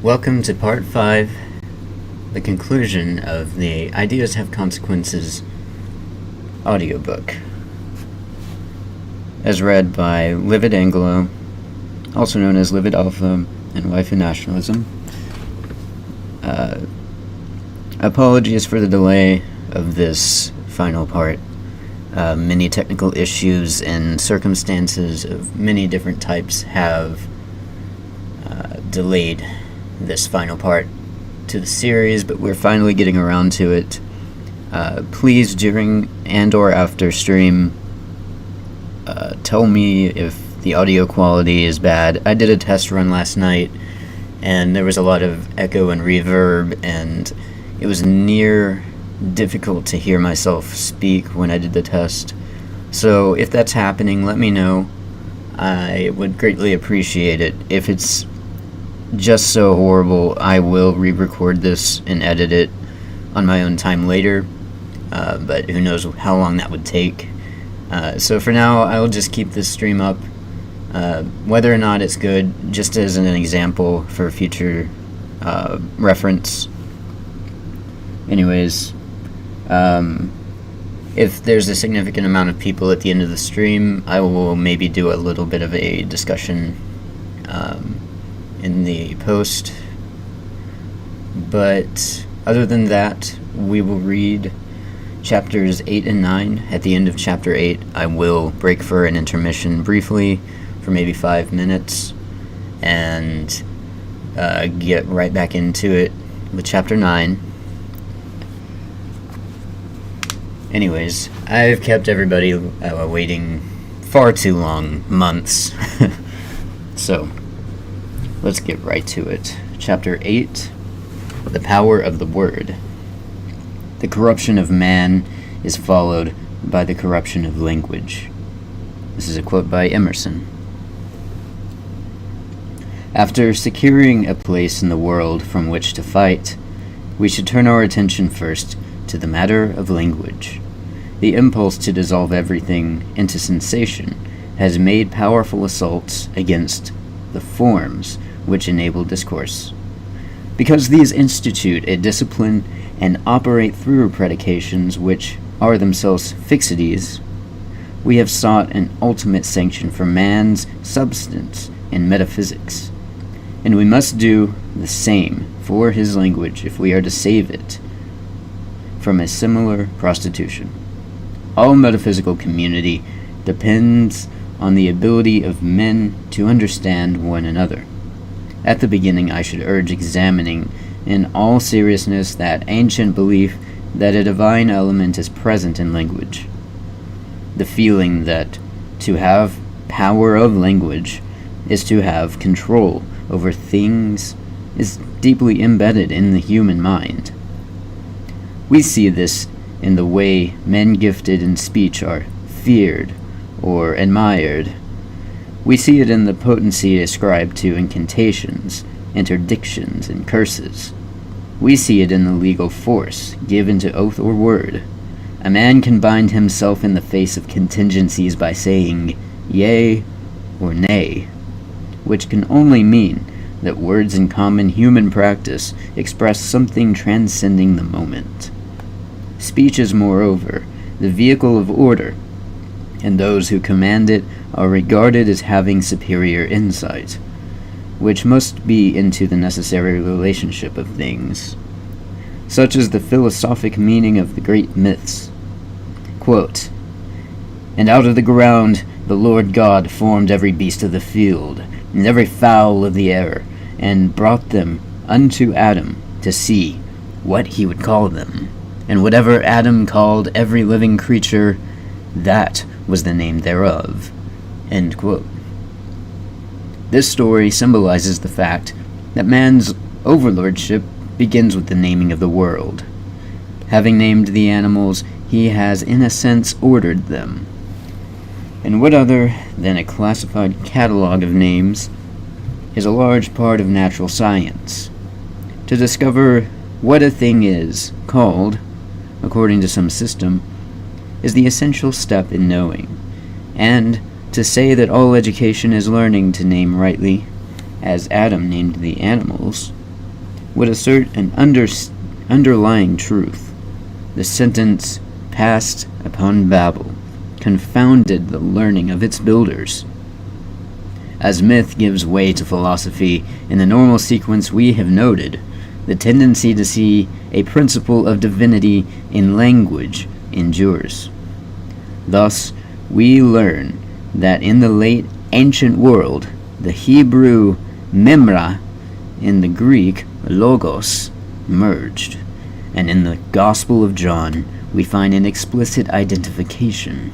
Welcome to Part 5, the conclusion of the Ideas Have Consequences audiobook, as read by Livid Anglo, also known as Livid Alpha and Waifu Nationalism. Apologies for the delay of this final part. Many technical issues and circumstances of many different types have delayed this final part to the series, but we're finally getting around to it. Please, during and or after stream, tell me if the audio quality is bad. I did a test run last night, and there was a lot of echo and reverb, and it was near difficult to hear myself speak when I did the test. So if that's happening, let me know. I would greatly appreciate it. If it's just so horrible, I will re-record this and edit it on my own time later, but who knows how long that would take. So for now, I'll just keep this stream up. Whether or not it's good, just as an example for future reference. Anyways, if there's a significant amount of people at the end of the stream, I will maybe do a little bit of a discussion in the post. But other than that, we will read chapters 8 and 9. At the end of chapter 8, I will break for an intermission briefly for maybe 5 minutes and get right back into it with chapter 9. Anyways, I've kept everybody waiting far too long, months. So, let's get right to it. Chapter 8, The Power of the Word. The corruption of man is followed by the corruption of language. This is a quote by Emerson. After securing a place in the world from which to fight, we should turn our attention first to the matter of language. The impulse to dissolve everything into sensation has made powerful assaults against the forms which enable discourse. Because these institute a discipline and operate through predications which are themselves fixities, we have sought an ultimate sanction for man's substance in metaphysics, and we must do the same for his language if we are to save it from a similar prostitution. All metaphysical community depends on the ability of men to understand one another. At the beginning, I should urge examining in all seriousness that ancient belief that a divine element is present in language. The feeling that to have power of language is to have control over things is deeply embedded in the human mind. We see this in the way men gifted in speech are feared or admired. We see it in the potency ascribed to incantations, interdictions, and curses. We see it in the legal force given to oath or word. A man can bind himself in the face of contingencies by saying yea or nay, which can only mean that words in common human practice express something transcending the moment. Speech is, moreover, the vehicle of order, and those who command it are regarded as having superior insight, which must be into the necessary relationship of things. Such is the philosophic meaning of the great myths. Quote, "And out of the ground the Lord God formed every beast of the field, and every fowl of the air, and brought them unto Adam to see what he would call them. And whatever Adam called every living creature, that was the name thereof." End quote. This story symbolizes the fact that man's overlordship begins with the naming of the world. Having named the animals, he has in a sense ordered them. And what other than a classified catalog of names is a large part of natural science. To discover what a thing is called, according to some system, is the essential step in knowing, and to say that all education is learning to name rightly, as Adam named the animals, would assert an underlying truth. The sentence passed upon Babel confounded the learning of its builders. As myth gives way to philosophy in the normal sequence we have noted, the tendency to see a principle of divinity in language endures. Thus, we learn that in the late ancient world, the Hebrew memra and the Greek logos merged, and in the Gospel of John, we find an explicit identification.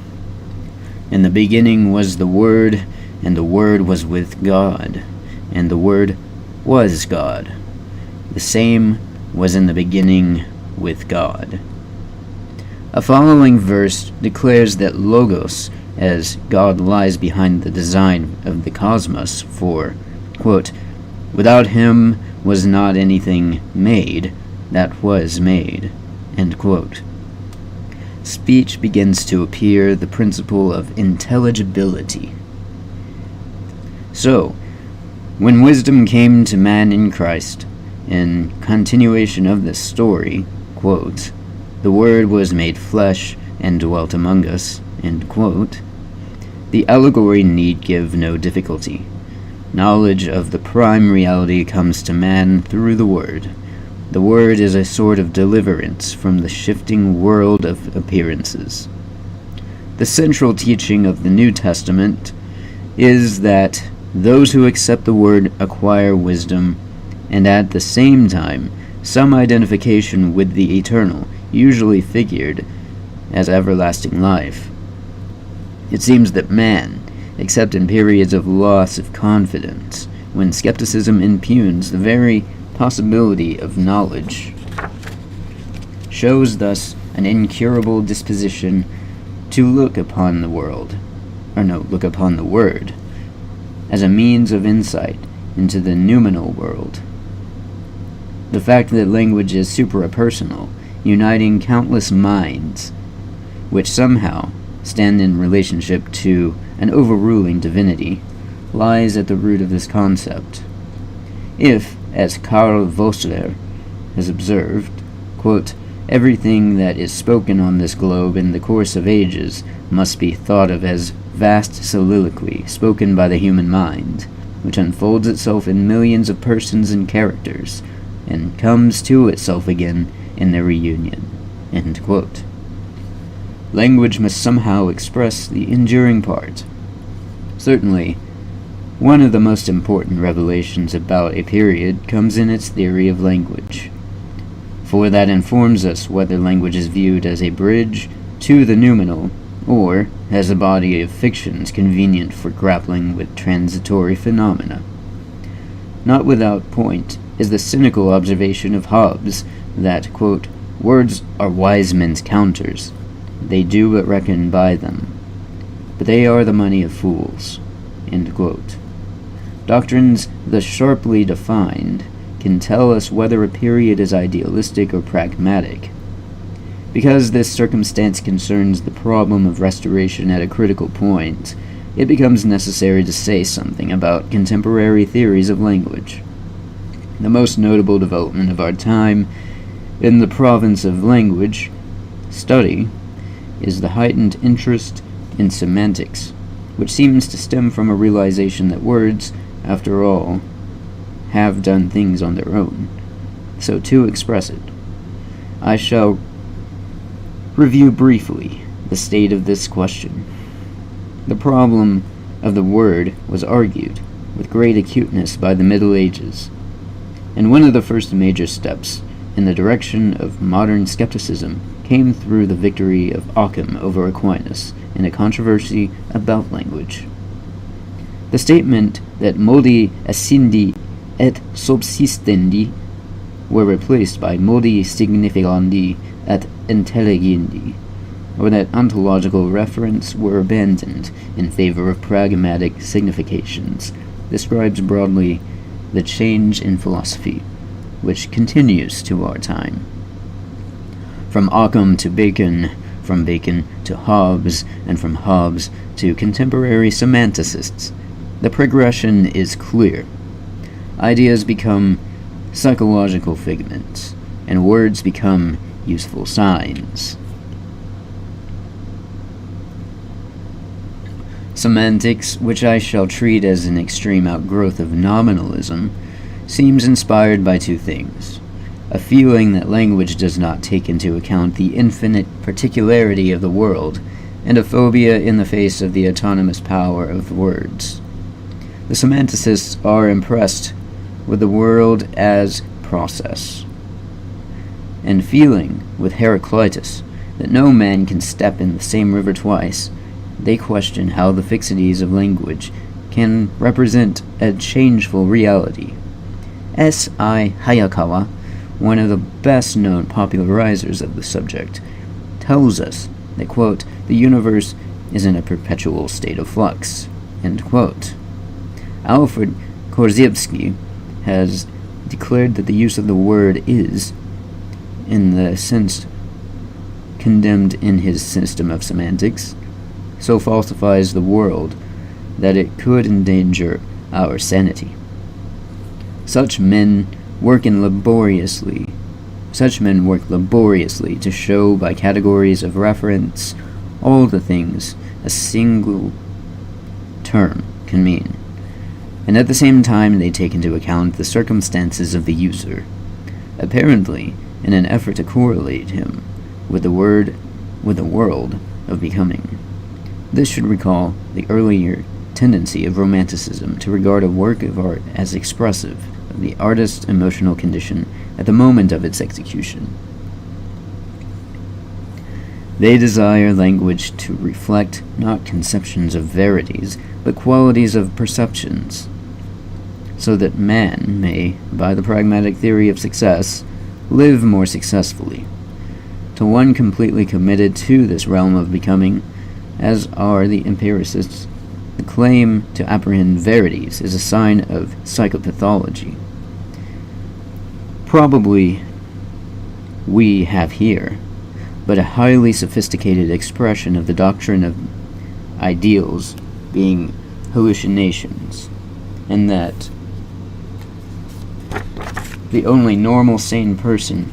In the beginning was the Word, and the Word was with God, and the Word was God. The same was in the beginning with God. A following verse declares that Logos, as God, lies behind the design of the cosmos, for, quote, "Without him was not anything made that was made," end quote. Speech begins to appear the principle of intelligibility. So, when wisdom came to man in Christ, in continuation of this story, quote, "The Word was made flesh and dwelt among us," end quote, the allegory need give no difficulty. Knowledge of the prime reality comes to man through the Word. The Word is a sort of deliverance from the shifting world of appearances. The central teaching of the New Testament is that those who accept the Word acquire wisdom, and at the same time, some identification with the eternal, usually figured as everlasting life. It seems that man, except in periods of loss of confidence, when skepticism impugns the very possibility of knowledge, shows thus an incurable disposition to look upon the Word, as a means of insight into the noumenal world. The fact that language is suprapersonal, uniting countless minds, which somehow stand in relationship to an overruling divinity, lies at the root of this concept. If, as Karl Vossler has observed, quote, "Everything that is spoken on this globe in the course of ages must be thought of as vast soliloquy spoken by the human mind, which unfolds itself in millions of persons and characters, and comes to itself again in their reunion," end quote. Language must somehow express the enduring part. Certainly, one of the most important revelations about a period comes in its theory of language, for that informs us whether language is viewed as a bridge to the noumenal, or as a body of fictions convenient for grappling with transitory phenomena. Not without point is the cynical observation of Hobbes that, quote, "Words are wise men's counters. They do but reckon by them. But they are the money of fools," end quote. Doctrines thus sharply defined can tell us whether a period is idealistic or pragmatic. Because this circumstance concerns the problem of restoration at a critical point, it becomes necessary to say something about contemporary theories of language. The most notable development of our time in the province of language study is the heightened interest in semantics, which seems to stem from a realization that words, after all, have done things on their own, so to express it. I shall review briefly the state of this question. The problem of the word was argued with great acuteness by the Middle Ages, and one of the first major steps in the direction of modern skepticism came through the victory of Occam over Aquinas in a controversy about language. The statement that modi essendi et subsistendi were replaced by modi significandi et intelligendi, or that ontological referents were abandoned in favor of pragmatic significations, describes broadly the change in philosophy, which continues to our time. From Occam to Bacon, from Bacon to Hobbes, and from Hobbes to contemporary semanticists, the progression is clear. Ideas become psychological figments, and words become useful signs. Semantics, which I shall treat as an extreme outgrowth of nominalism, seems inspired by two things: a feeling that language does not take into account the infinite particularity of the world, and a phobia in the face of the autonomous power of words. The semanticists are impressed with the world as process, and feeling, with Heraclitus, that no man can step in the same river twice, they question how the fixities of language can represent a changeful reality. S.I. Hayakawa, one of the best-known popularizers of the subject, tells us that, quote, the universe is in a perpetual state of flux, end quote. Alfred Korzybski has declared that the use of the word is, in the sense condemned in his system of semantics, so falsifies the world that it could endanger our sanity. Such men work laboriously to show by categories of reference all the things a single term can mean, and at the same time they take into account the circumstances of the user, apparently in an effort to correlate him with the world of becoming. This should recall the earlier tendency of Romanticism to regard a work of art as expressive of the artist's emotional condition at the moment of its execution. They desire language to reflect not conceptions of verities, but qualities of perceptions, so that man may, by the pragmatic theory of success, live more successfully. To one completely committed to this realm of becoming, as are the empiricists, the claim to apprehend verities is a sign of psychopathology. Probably we have here but a highly sophisticated expression of the doctrine of ideals being hallucinations, and that the only normal sane person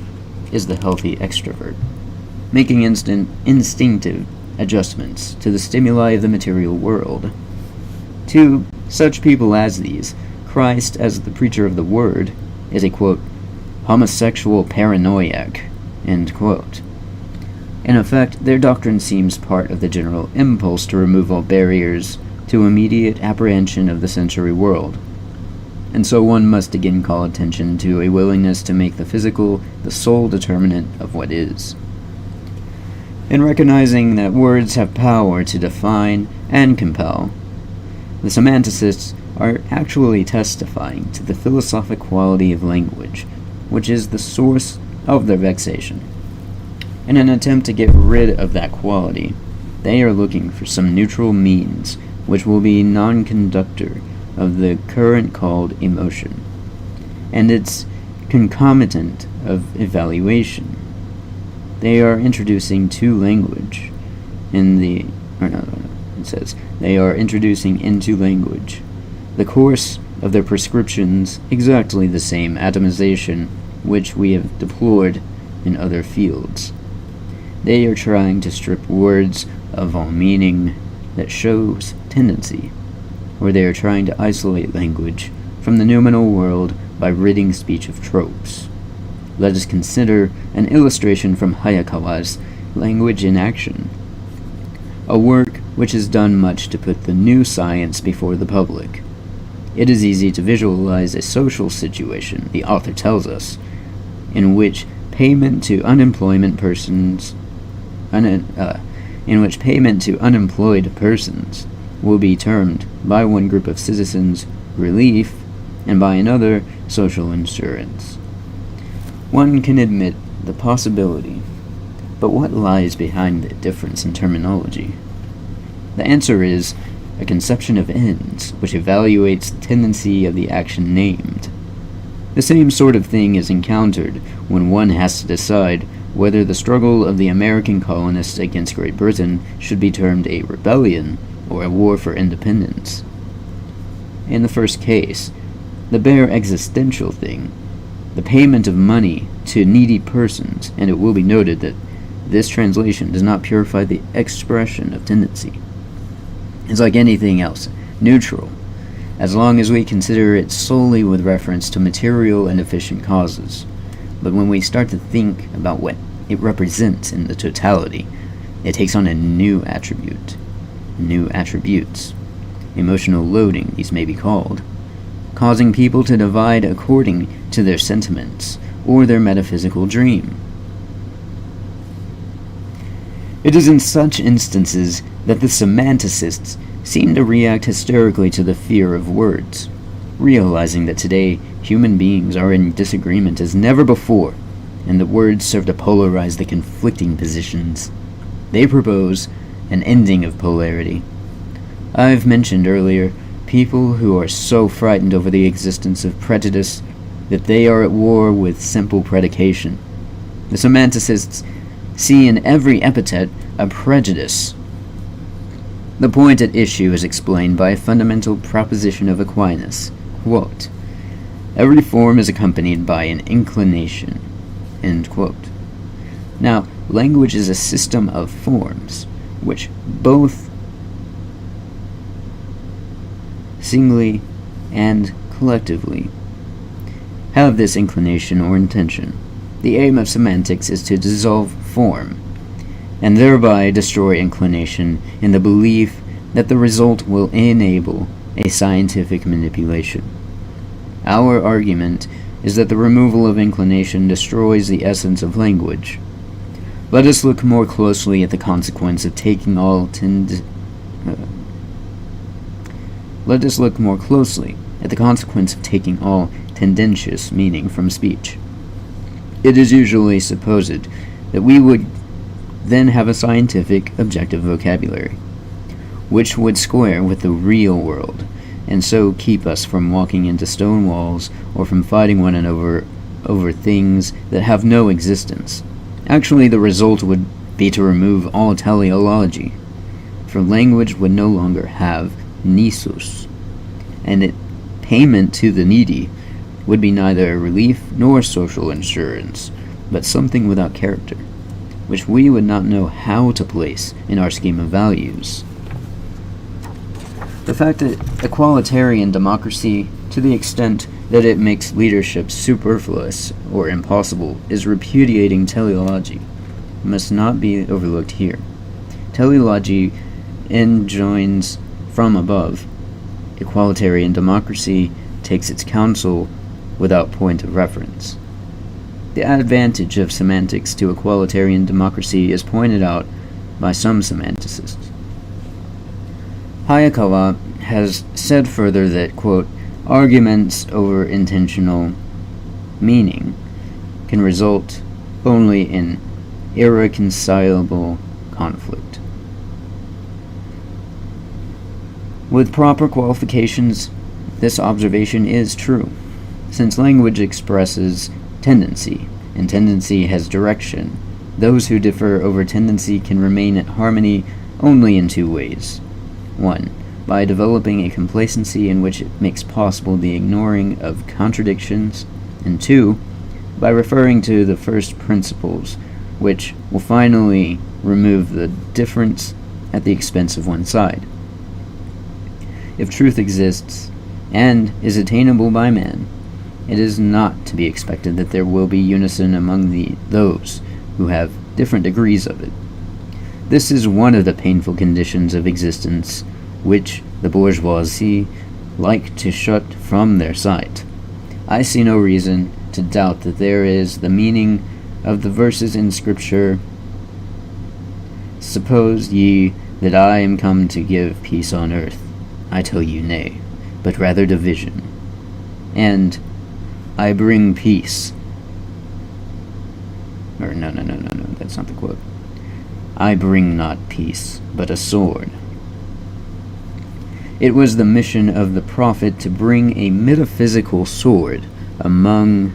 is the healthy extrovert, making instinctive adjustments to the stimuli of the material world. To such people as these, Christ, as the preacher of the word, is a, quote, homosexual paranoiac, end quote. In effect, their doctrine seems part of the general impulse to remove all barriers to immediate apprehension of the sensory world, and so one must again call attention to a willingness to make the physical the sole determinant of what is. In recognizing that words have power to define and compel, the semanticists are actually testifying to the philosophic quality of language, which is the source of their vexation. In an attempt to get rid of that quality, they are looking for some neutral means which will be non-conductor of the current called emotion, and its concomitant of evaluation. They are introducing to language they are introducing into language the course of their prescriptions exactly the same atomization which we have deplored in other fields. They are trying to strip words of all meaning that shows tendency, or they are trying to isolate language from the noumenal world by ridding speech of tropes. Let us consider an illustration from Hayakawa's Language in Action, a work which has done much to put the new science before the public. It is easy to visualize a social situation, the author tells us, in which payment to unemployed persons will be termed by one group of citizens relief and by another social insurance. One can admit the possibility, but what lies behind the difference in terminology? The answer is a conception of ends, which evaluates the tendency of the action named. The same sort of thing is encountered when one has to decide whether the struggle of the American colonists against Great Britain should be termed a rebellion or a war for independence. In the first case, the bare existential thing the payment of money to needy persons, and it will be noted that this translation does not purify the expression of tendency. It's like anything else, neutral, as long as we consider it solely with reference to material and efficient causes. But when we start to think about what it represents in the totality, it takes on a new attribute, new attributes. Emotional loading, these may be called, causing people to divide according to their sentiments or their metaphysical dream. It is in such instances that the semanticists seem to react hysterically to the fear of words, realizing that today human beings are in disagreement as never before, and that words serve to polarize the conflicting positions. They propose an ending of polarity. I've mentioned earlier people who are so frightened over the existence of prejudice that they are at war with simple predication. The semanticists see in every epithet a prejudice. The point at issue is explained by a fundamental proposition of Aquinas, quote, "Every form is accompanied by an inclination," end quote. Now, language is a system of forms, which both singly and collectively have this inclination or intention. The aim of semantics is to dissolve form, and thereby destroy inclination in the belief that the result will enable a scientific manipulation. Our argument is that the removal of inclination destroys the essence of language. Let us look more closely at the consequence of taking all tendentious meaning from speech. It is usually supposed that we would then have a scientific, objective vocabulary, which would square with the real world, and so keep us from walking into stone walls or from fighting one another over things that have no existence. Actually, the result would be to remove all teleology, for language would no longer have nisus, and payment to the needy would be neither relief nor social insurance, but something without character, which we would not know how to place in our scheme of values. The fact that equalitarian democracy, to the extent that it makes leadership superfluous or impossible, is repudiating teleology, must not be overlooked here. Teleology enjoins from above. Equalitarian democracy takes its counsel without point of reference. The advantage of semantics to equalitarian democracy is pointed out by some semanticists. Hayakawa has said further that, quote, "Arguments over intentional meaning can result only in irreconcilable conflict." With proper qualifications, this observation is true, since language expresses tendency, and tendency has direction. Those who differ over tendency can remain at harmony only in two ways. 1. By developing a complacency in which it makes possible the ignoring of contradictions, and 2. By referring to the first principles, which will finally remove the difference at the expense of one side. If truth exists, and is attainable by man, it is not to be expected that there will be unison among those who have different degrees of it. This is one of the painful conditions of existence which the bourgeoisie like to shut from their sight. I see no reason to doubt that there is the meaning of the verses in Scripture, "Suppose ye that I am come to give peace on earth? I tell you nay, but rather division. And I bring peace." Or no, that's not the quote. "I bring not peace, but a sword." It was the mission of the prophet to bring a metaphysical sword among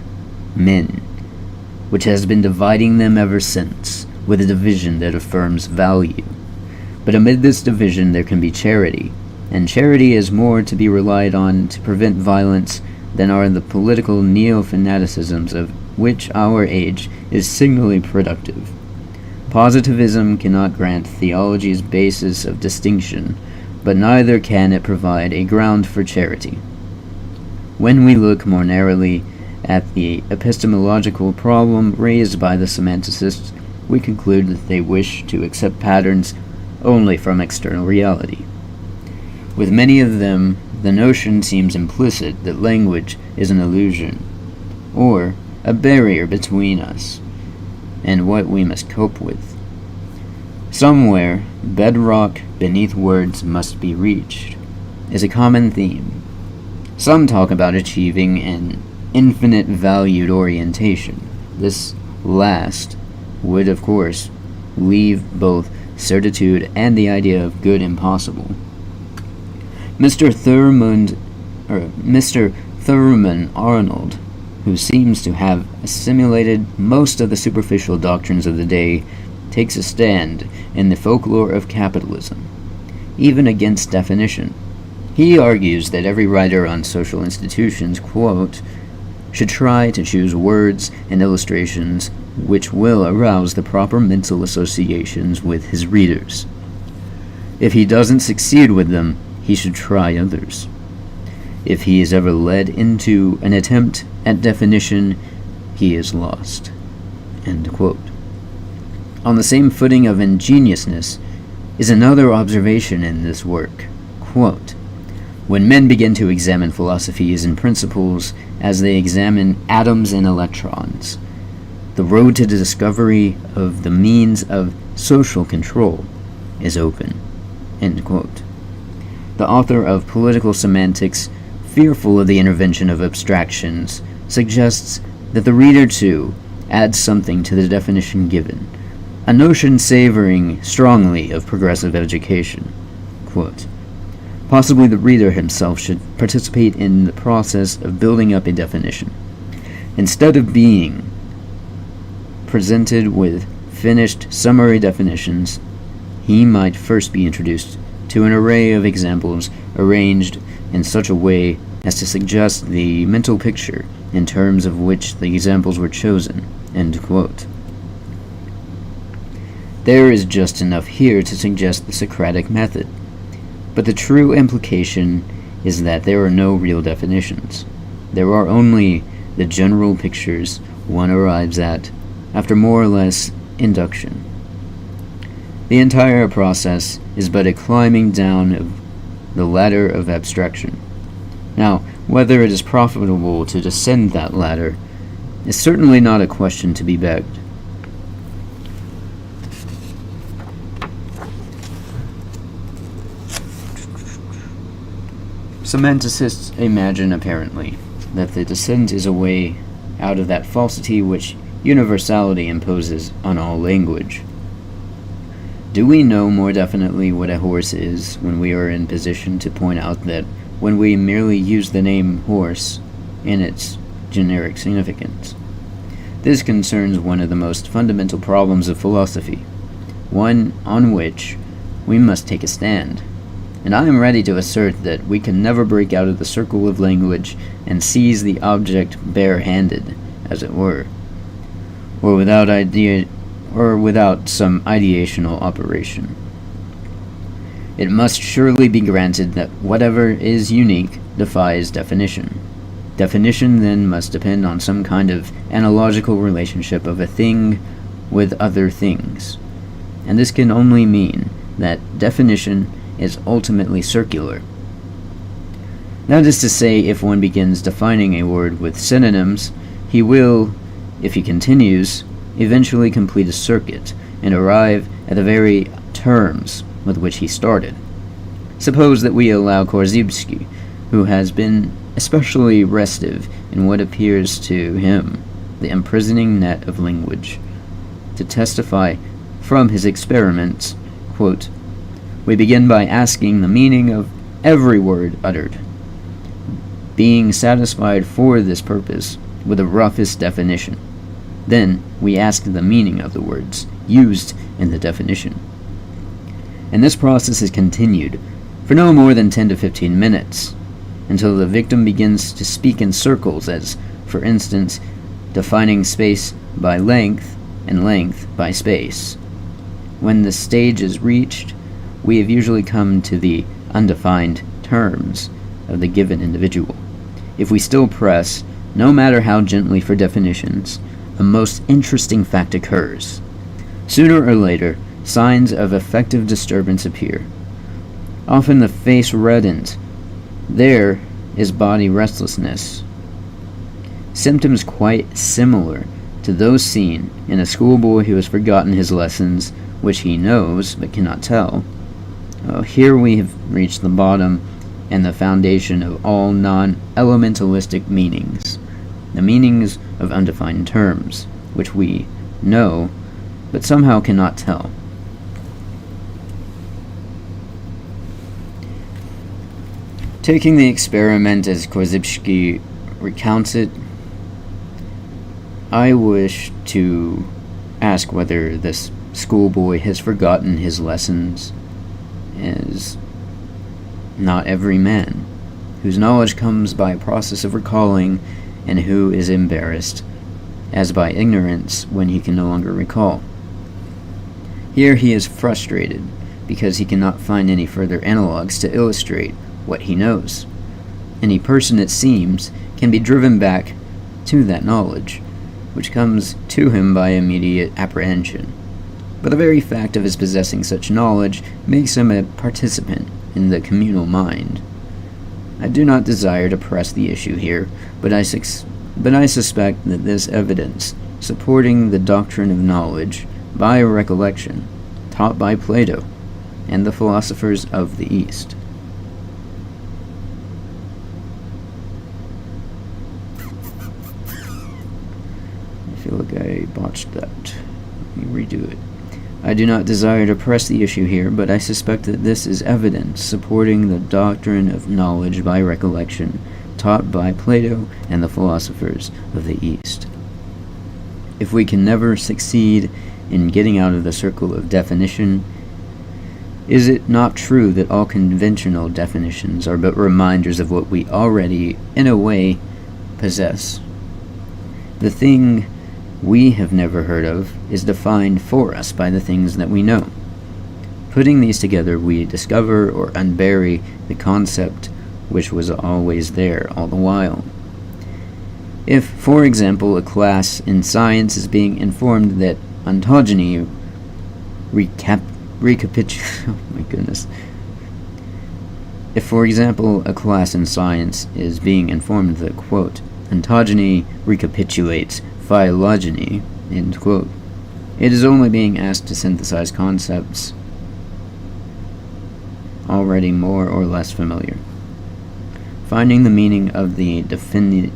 men, which has been dividing them ever since, with a division that affirms value. But amid this division there can be charity, and charity is more to be relied on to prevent violence than are the political neo-fanaticisms of which our age is signally productive. Positivism cannot grant theology's basis of distinction, but neither can it provide a ground for charity. When we look more narrowly at the epistemological problem raised by the semanticists, we conclude that they wish to accept patterns only from external reality. With many of them, the notion seems implicit that language is an illusion, or a barrier between us and what we must cope with. Somewhere, bedrock beneath words must be reached, is a common theme. Some talk about achieving an infinite valued orientation. This last would, of course, leave both certitude and the idea of good impossible. Mr. Thurman Arnold, who seems to have assimilated most of the superficial doctrines of the day, takes a stand in the folklore of capitalism, even against definition. He argues that every writer on social institutions, quote, should try to choose words and illustrations which will arouse the proper mental associations with his readers. If he doesn't succeed with them, he should try others. If he is ever led into an attempt at definition, he is lost. End quote. On the same footing of ingenuousness is another observation in this work. Quote, when men begin to examine philosophies and principles as they examine atoms and electrons, the road to the discovery of the means of social control is open. End quote. The author of Political Semantics, fearful of the intervention of abstractions, suggests that the reader, too, adds something to the definition given, a notion savoring strongly of progressive education. Quote, possibly the reader himself should participate in the process of building up a definition. Instead of being presented with finished summary definitions, he might first be introduced to an array of examples arranged in such a way as to suggest the mental picture in terms of which the examples were chosen. End quote. There is just enough here to suggest the Socratic method, but the true implication is that there are no real definitions. There are only the general pictures one arrives at after more or less induction. The entire process is but a climbing down of the ladder of abstraction. Now, whether it is profitable to descend that ladder is certainly not a question to be begged. Semanticists imagine, apparently, that the descent is a way out of that falsity which universality imposes on all language. Do we know more definitely what a horse is when we are in position to point out that when we merely use the name horse in its generic significance? This concerns one of the most fundamental problems of philosophy, one on which we must take a stand. And I am ready to assert that we can never break out of the circle of language and seize the object bare-handed, as it were, or without some ideational operation. It must surely be granted that whatever is unique defies definition. Definition then must depend on some kind of analogical relationship of a thing with other things, and this can only mean that definition is ultimately circular. That is to say, if one begins defining a word with synonyms, he will, if he continues, eventually complete a circuit and arrive at the very terms with which he started. Suppose that we allow Korzybski, who has been especially restive in what appears to him the imprisoning net of language, to testify from his experiments, quote, we begin by asking the meaning of every word uttered, being satisfied for this purpose with the roughest definition. Then we ask the meaning of the words used in the definition. And this process is continued for no more than 10 to 15 minutes. until the victim begins to speak in circles, as, for instance, defining space by length and length by space. When this stage is reached, we have usually come to the undefined terms of the given individual. If we still press, no matter how gently, for definitions, a most interesting fact occurs. Sooner or later, signs of affective disturbance appear. Often the face reddens. There is body restlessness. Symptoms quite similar to those seen in a schoolboy who has forgotten his lessons, which he knows but cannot tell. Here we have reached the bottom and the foundation of all non-elementalistic meanings, the meanings of undefined terms, which we know but somehow cannot tell. Taking the experiment as Korzybski recounts it, I wish to ask whether this schoolboy has forgotten his lessons, as not every man, whose knowledge comes by a process of recalling, and who is embarrassed, as by ignorance, when he can no longer recall. Here he is frustrated, because he cannot find any further analogues to illustrate what he knows. Any person, it seems, can be driven back to that knowledge, which comes to him by immediate apprehension. But the very fact of his possessing such knowledge makes him a participant in the communal mind. I do not desire to press the issue here, but I suspect that this evidence, supporting the doctrine of knowledge by recollection, taught by Plato and the philosophers of the East, I feel like I botched that. Let me redo it. I do not desire to press the issue here, but I suspect that this is evidence supporting the doctrine of knowledge by recollection, taught by Plato and the philosophers of the East. If we can never succeed in getting out of the circle of definition, is it not true that all conventional definitions are but reminders of what we already, in a way, possess? The thing we have never heard of is defined for us by the things that we know. Putting these together, we discover or unbury the concept which was always there all the while. If, for example, a class in science is being informed that ontogeny oh my goodness. If, for example, a class in science is being informed that, quote, ontogeny recapitulates phylogeny, end quote, it is only being asked to synthesize concepts already more or less familiar. Finding the meaning of the definitum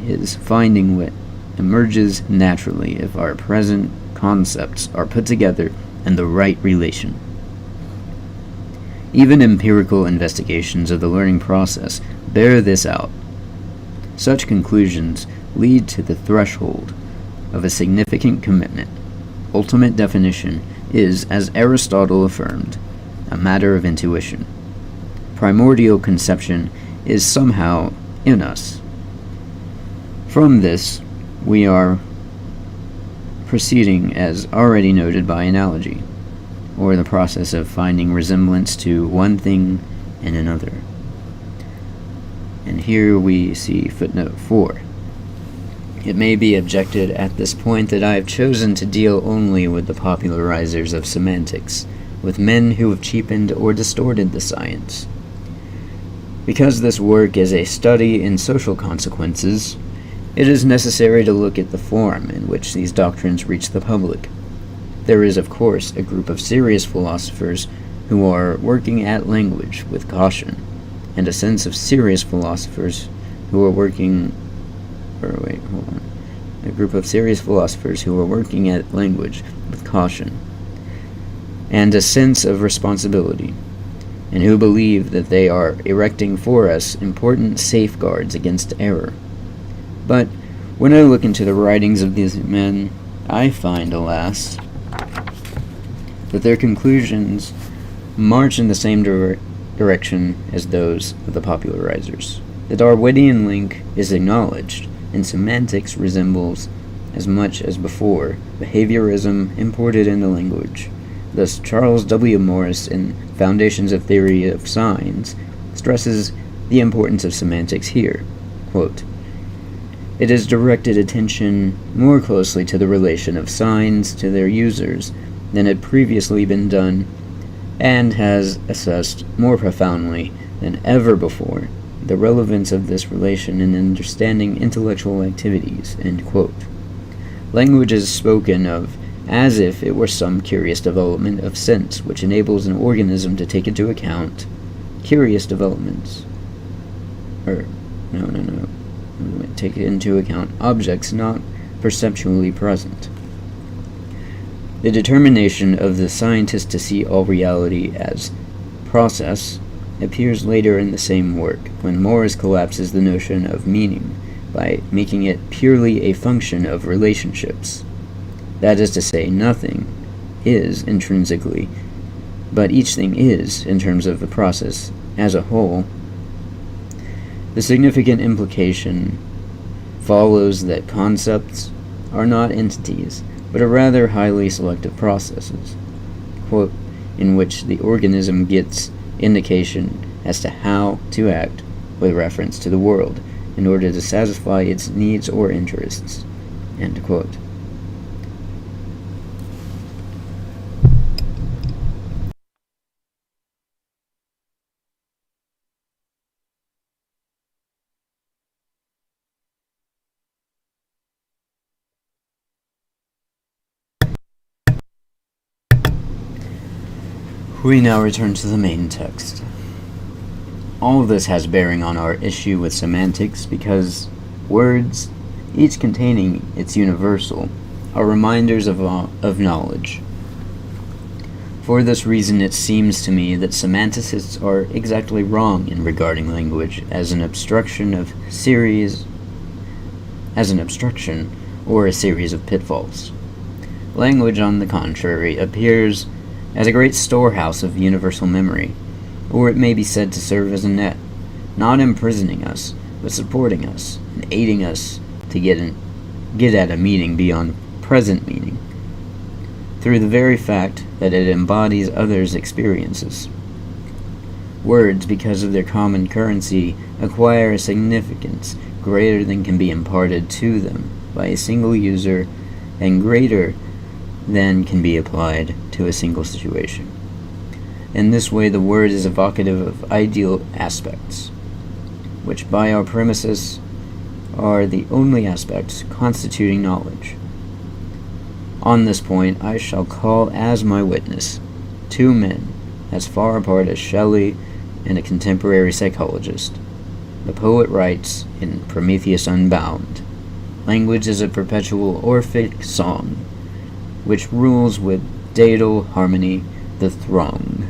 is finding what emerges naturally if our present concepts are put together in the right relation. Even empirical investigations of the learning process bear this out. Such conclusions lead to the threshold of a significant commitment. Ultimate definition is, as Aristotle affirmed, a matter of intuition. Primordial conception is somehow in us. From this, we are proceeding as already noted by analogy, or the process of finding resemblance to one thing in another. And here we see footnote 4. It may be objected at this point that I have chosen to deal only with the popularizers of semantics, with men who have cheapened or distorted the science. Because this work is a study in social consequences, it is necessary to look at the form in which these doctrines reach the public. There is, of course, a group of serious philosophers who are working at language with caution, and a sense of serious philosophers who are working... A group of serious philosophers who are working at language with caution, and a sense of responsibility, and who believe that they are erecting for us important safeguards against error. But when I look into the writings of these men, I find, alas, that their conclusions march in the same direction as those of the popularizers. The Darwinian link is acknowledged, and semantics resembles, as much as before, behaviorism imported into language. Thus, Charles W. Morris, in Foundations of Theory of Signs, stresses the importance of semantics here. Quote, "It has directed attention more closely to the relation of signs to their users than had previously been done, and has assessed more profoundly than ever before the relevance of this relation in understanding intellectual activities." End quote. Language is spoken of as if it were some curious development of sense which enables an organism to take into account curious developments. Take into account objects not perceptually present. The determination of the scientist to see all reality as process appears later in the same work, when Morris collapses the notion of meaning by making it purely a function of relationships. That is to say, nothing is intrinsically, but each thing is in terms of the process as a whole. The significant implication follows that concepts are not entities, but are rather highly selective processes, quote, in which the organism gets indication as to how to act with reference to the world in order to satisfy its needs or interests. End quote. We now return to the main text. All of this has bearing on our issue with semantics because words, each containing its universal, are reminders of knowledge. For this reason, it seems to me that semanticists are exactly wrong in regarding language as an abstraction or a series of pitfalls. Language, on the contrary, appears as a great storehouse of universal memory, or it may be said to serve as a net, not imprisoning us, but supporting us and aiding us to get at a meaning beyond present meaning, through the very fact that it embodies others' experiences. Words, because of their common currency, acquire a significance greater than can be imparted to them by a single user, and greater than can be applied to a single situation. In this way, the word is evocative of ideal aspects, which by our premises are the only aspects constituting knowledge. On this point, I shall call as my witness two men as far apart as Shelley and a contemporary psychologist. The poet writes in Prometheus Unbound, "Language is a perpetual Orphic song, which rules with daedal harmony the throng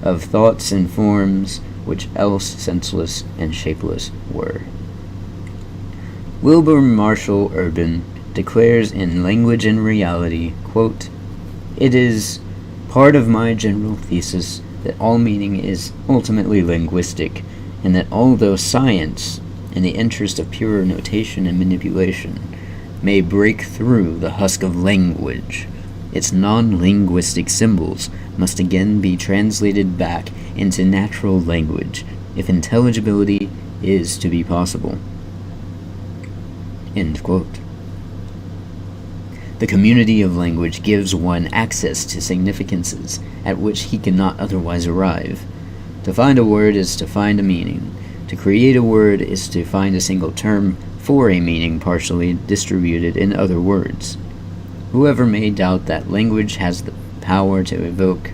of thoughts and forms which else senseless and shapeless were." Wilbur Marshall Urban declares in Language and Reality, quote, "It is part of my general thesis that all meaning is ultimately linguistic, and that although science, in the interest of pure notation and manipulation, may break through the husk of language, its non-linguistic symbols must again be translated back into natural language if intelligibility is to be possible." End quote. The community of language gives one access to significances at which he cannot otherwise arrive. To find a word is to find a meaning. To create a word is to find a single term for a meaning partially distributed in other words. Whoever may doubt that language has the power to evoke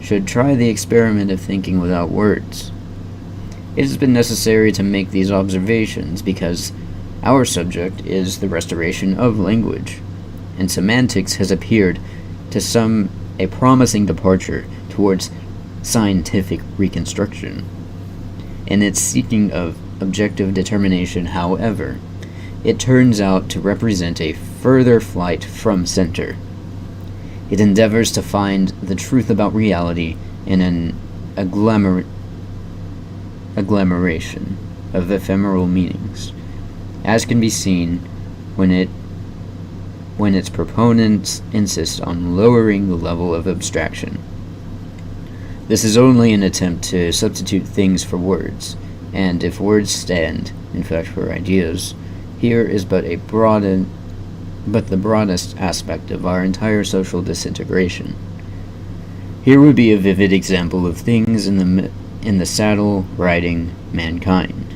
should try the experiment of thinking without words. It has been necessary to make these observations because our subject is the restoration of language, and semantics has appeared to some a promising departure towards scientific reconstruction. In its seeking of objective determination, however, it turns out to represent a further flight from center. It endeavors to find the truth about reality in an agglomeration of ephemeral meanings, as can be seen when its proponents insist on lowering the level of abstraction. This is only an attempt to substitute things for words, and if words stand, in fact, for ideas, here is but the broadest aspect of our entire social disintegration. Here would be a vivid example of things in the saddle riding mankind.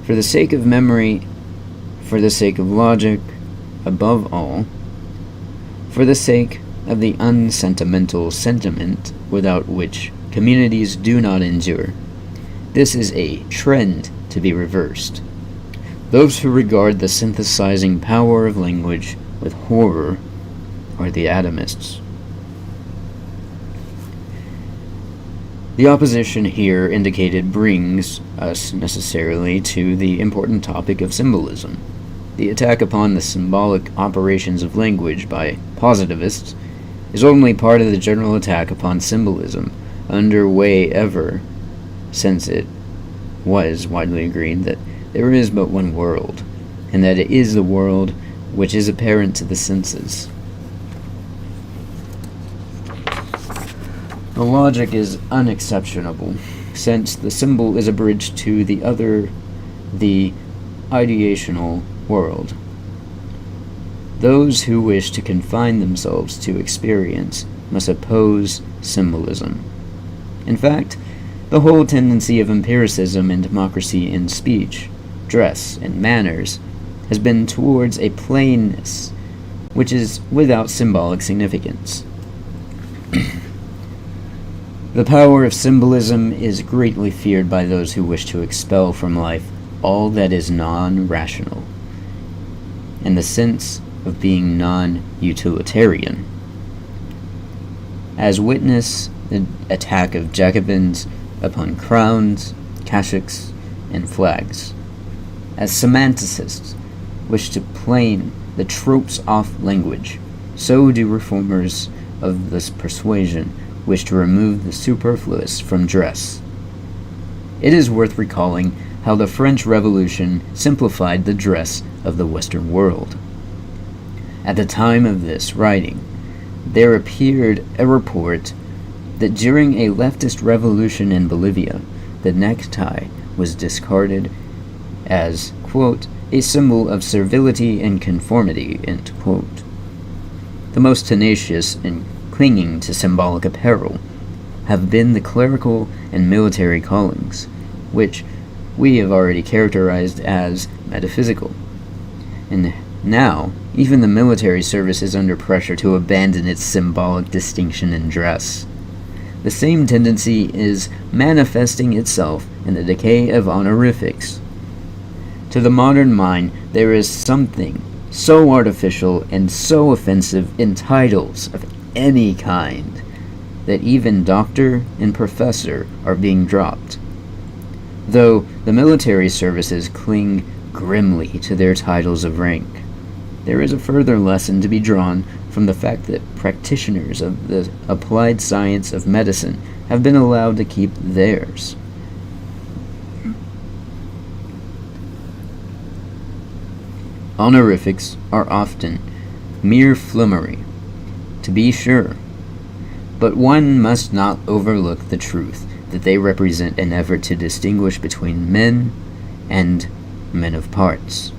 For the sake of memory, for the sake of logic, above all, for the sake of the unsentimental sentiment without which communities do not endure, this is a trend to be reversed. Those who regard the synthesizing power of language with horror are the atomists. The opposition here indicated brings us necessarily to the important topic of symbolism. The attack upon the symbolic operations of language by positivists is only part of the general attack upon symbolism, underway ever since it was widely agreed that there is but one world, and that it is the world which is apparent to the senses. The logic is unexceptionable, since the symbol is a bridge to the ideational world. Those who wish to confine themselves to experience must oppose symbolism. In fact, the whole tendency of empiricism and democracy in speech, dress, and manners has been towards a plainness which is without symbolic significance. The power of symbolism is greatly feared by those who wish to expel from life all that is non-rational, and the sense of being non-utilitarian. As witness the attack of Jacobins upon crowns, cassocks, and flags. As semanticists wish to plane the tropes off language, so do reformers of this persuasion wish to remove the superfluous from dress. It is worth recalling how the French Revolution simplified the dress of the Western world. At the time of this writing, there appeared a report that during a leftist revolution in Bolivia, the necktie was discarded as, quote, a symbol of servility and conformity, end quote. The most tenacious and clinging to symbolic apparel have been the clerical and military callings, which we have already characterized as metaphysical. And now, even the military service is under pressure to abandon its symbolic distinction in dress. The same tendency is manifesting itself in the decay of honorifics. To the modern mind, there is something so artificial and so offensive in titles of any kind that even doctor and professor are being dropped. Though the military services cling grimly to their titles of rank, there is a further lesson to be drawn from the fact that practitioners of the applied science of medicine have been allowed to keep theirs. Honorifics are often mere flummery, to be sure, but one must not overlook the truth that they represent an effort to distinguish between men and men of parts.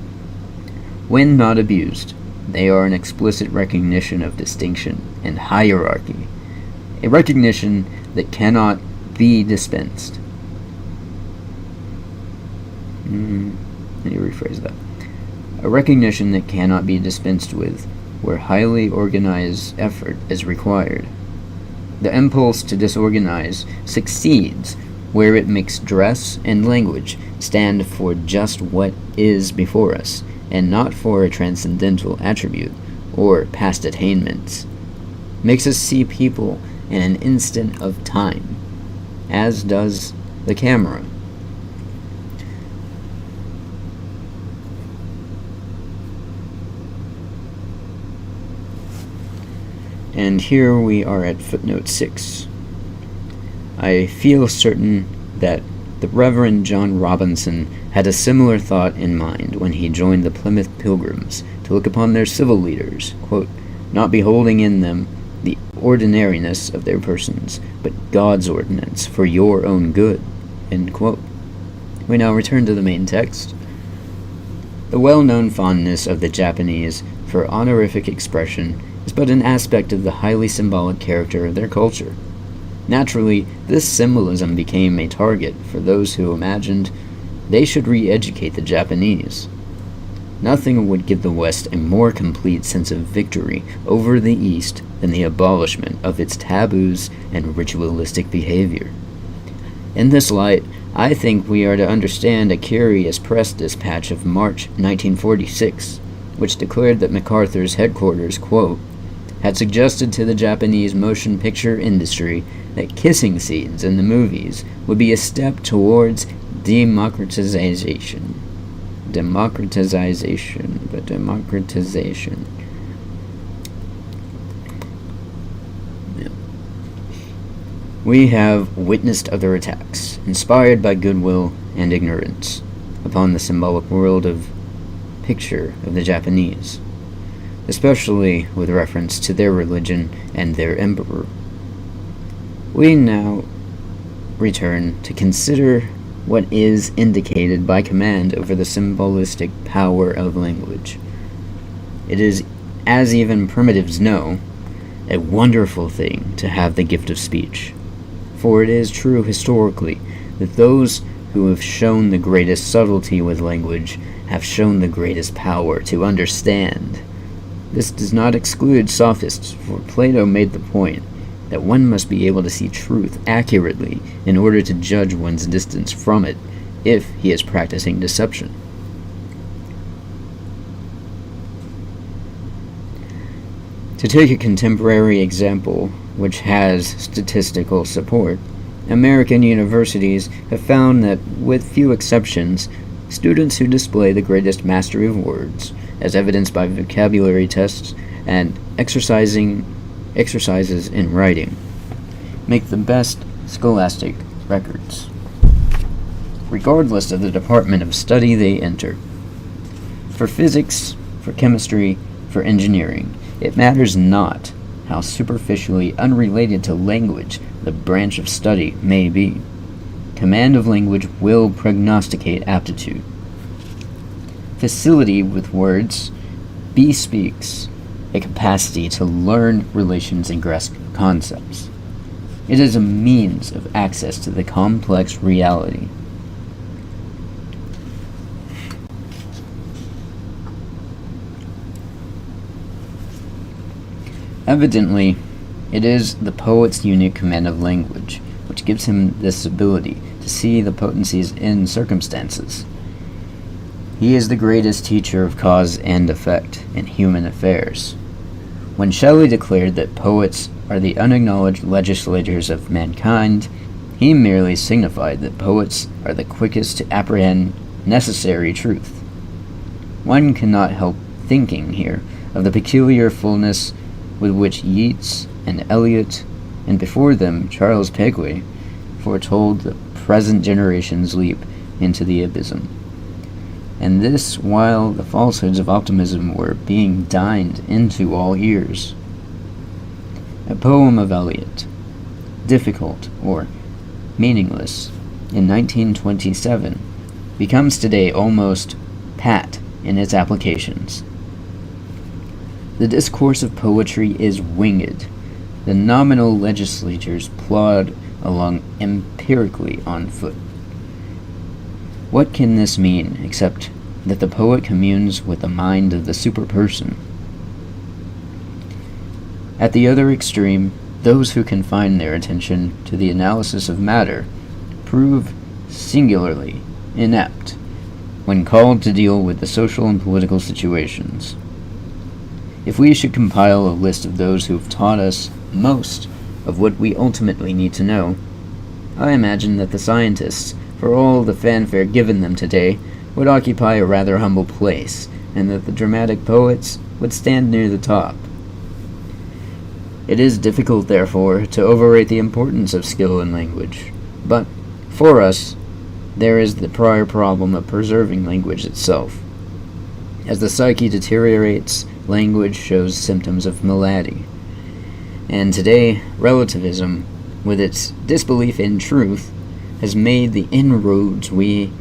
When not abused, they are an explicit recognition of distinction and hierarchy, a recognition that cannot be dispensed. Let me rephrase that. A recognition that cannot be dispensed with, where highly organized effort is required. The impulse to disorganize succeeds where it makes dress and language stand for just what is before us, and not for a transcendental attribute or past attainments. Makes us see people in an instant of time, as does the camera. And here we are at footnote 6. I feel certain that the Reverend John Robinson had a similar thought in mind when he joined the Plymouth Pilgrims to look upon their civil leaders, quote, not beholding in them the ordinariness of their persons, but God's ordinance for your own good, end quote. We now return to the main text. The well-known fondness of the Japanese for honorific expression is but an aspect of the highly symbolic character of their culture. Naturally, this symbolism became a target for those who imagined they should re-educate the Japanese. Nothing would give the West a more complete sense of victory over the East than the abolishment of its taboos and ritualistic behavior. In this light, I think we are to understand a curious press dispatch of March 1946, which declared that MacArthur's headquarters, quote, had suggested to the Japanese motion picture industry that kissing scenes in the movies would be a step towards democratization. Yeah. We have witnessed other attacks, inspired by goodwill and ignorance, upon the symbolic world of picture of the Japanese, especially with reference to their religion and their emperor. We now return to consider what is indicated by command over the symbolistic power of language. It is, as even primitives know, a wonderful thing to have the gift of speech, for it is true historically that those who have shown the greatest subtlety with language have shown the greatest power to understand. This does not exclude sophists, for Plato made the point that one must be able to see truth accurately in order to judge one's distance from it, if he is practicing deception. To take a contemporary example which has statistical support, American universities have found that, with few exceptions, students who display the greatest mastery of words, as evidenced by vocabulary tests and exercises in writing, make the best scholastic records, regardless of the department of study they enter. For physics, for chemistry, for engineering, it matters not how superficially unrelated to language the branch of study may be. Command of language will prognosticate aptitude. Facility with words bespeaks a capacity to learn relations and grasp concepts. It is a means of access to the complex reality. Evidently, it is the poet's unique command of language which gives him this ability to see the potencies in circumstances. He is the greatest teacher of cause and effect in human affairs. When Shelley declared that poets are the unacknowledged legislators of mankind, he merely signified that poets are the quickest to apprehend necessary truth. One cannot help thinking here of the peculiar fullness with which Yeats and Eliot, and before them Charles Pegway, foretold the present generation's leap into the abysm. And this while the falsehoods of optimism were being dined into all ears. A poem of Eliot, difficult or meaningless, in 1927, becomes today almost pat in its applications. The discourse of poetry is winged. The nominal legislators plod along empirically on foot. What can this mean except that the poet communes with the mind of the superperson? At the other extreme, those who confine their attention to the analysis of matter prove singularly inept when called to deal with the social and political situations. If we should compile a list of those who have taught us most of what we ultimately need to know, I imagine that the scientists, for all the fanfare given them today, would occupy a rather humble place, and that the dramatic poets would stand near the top. It is difficult, therefore, to overrate the importance of skill in language. But, for us, there is the prior problem of preserving language itself. As the psyche deteriorates, language shows symptoms of malady. And today, relativism, with its disbelief in truth, has made the inroads we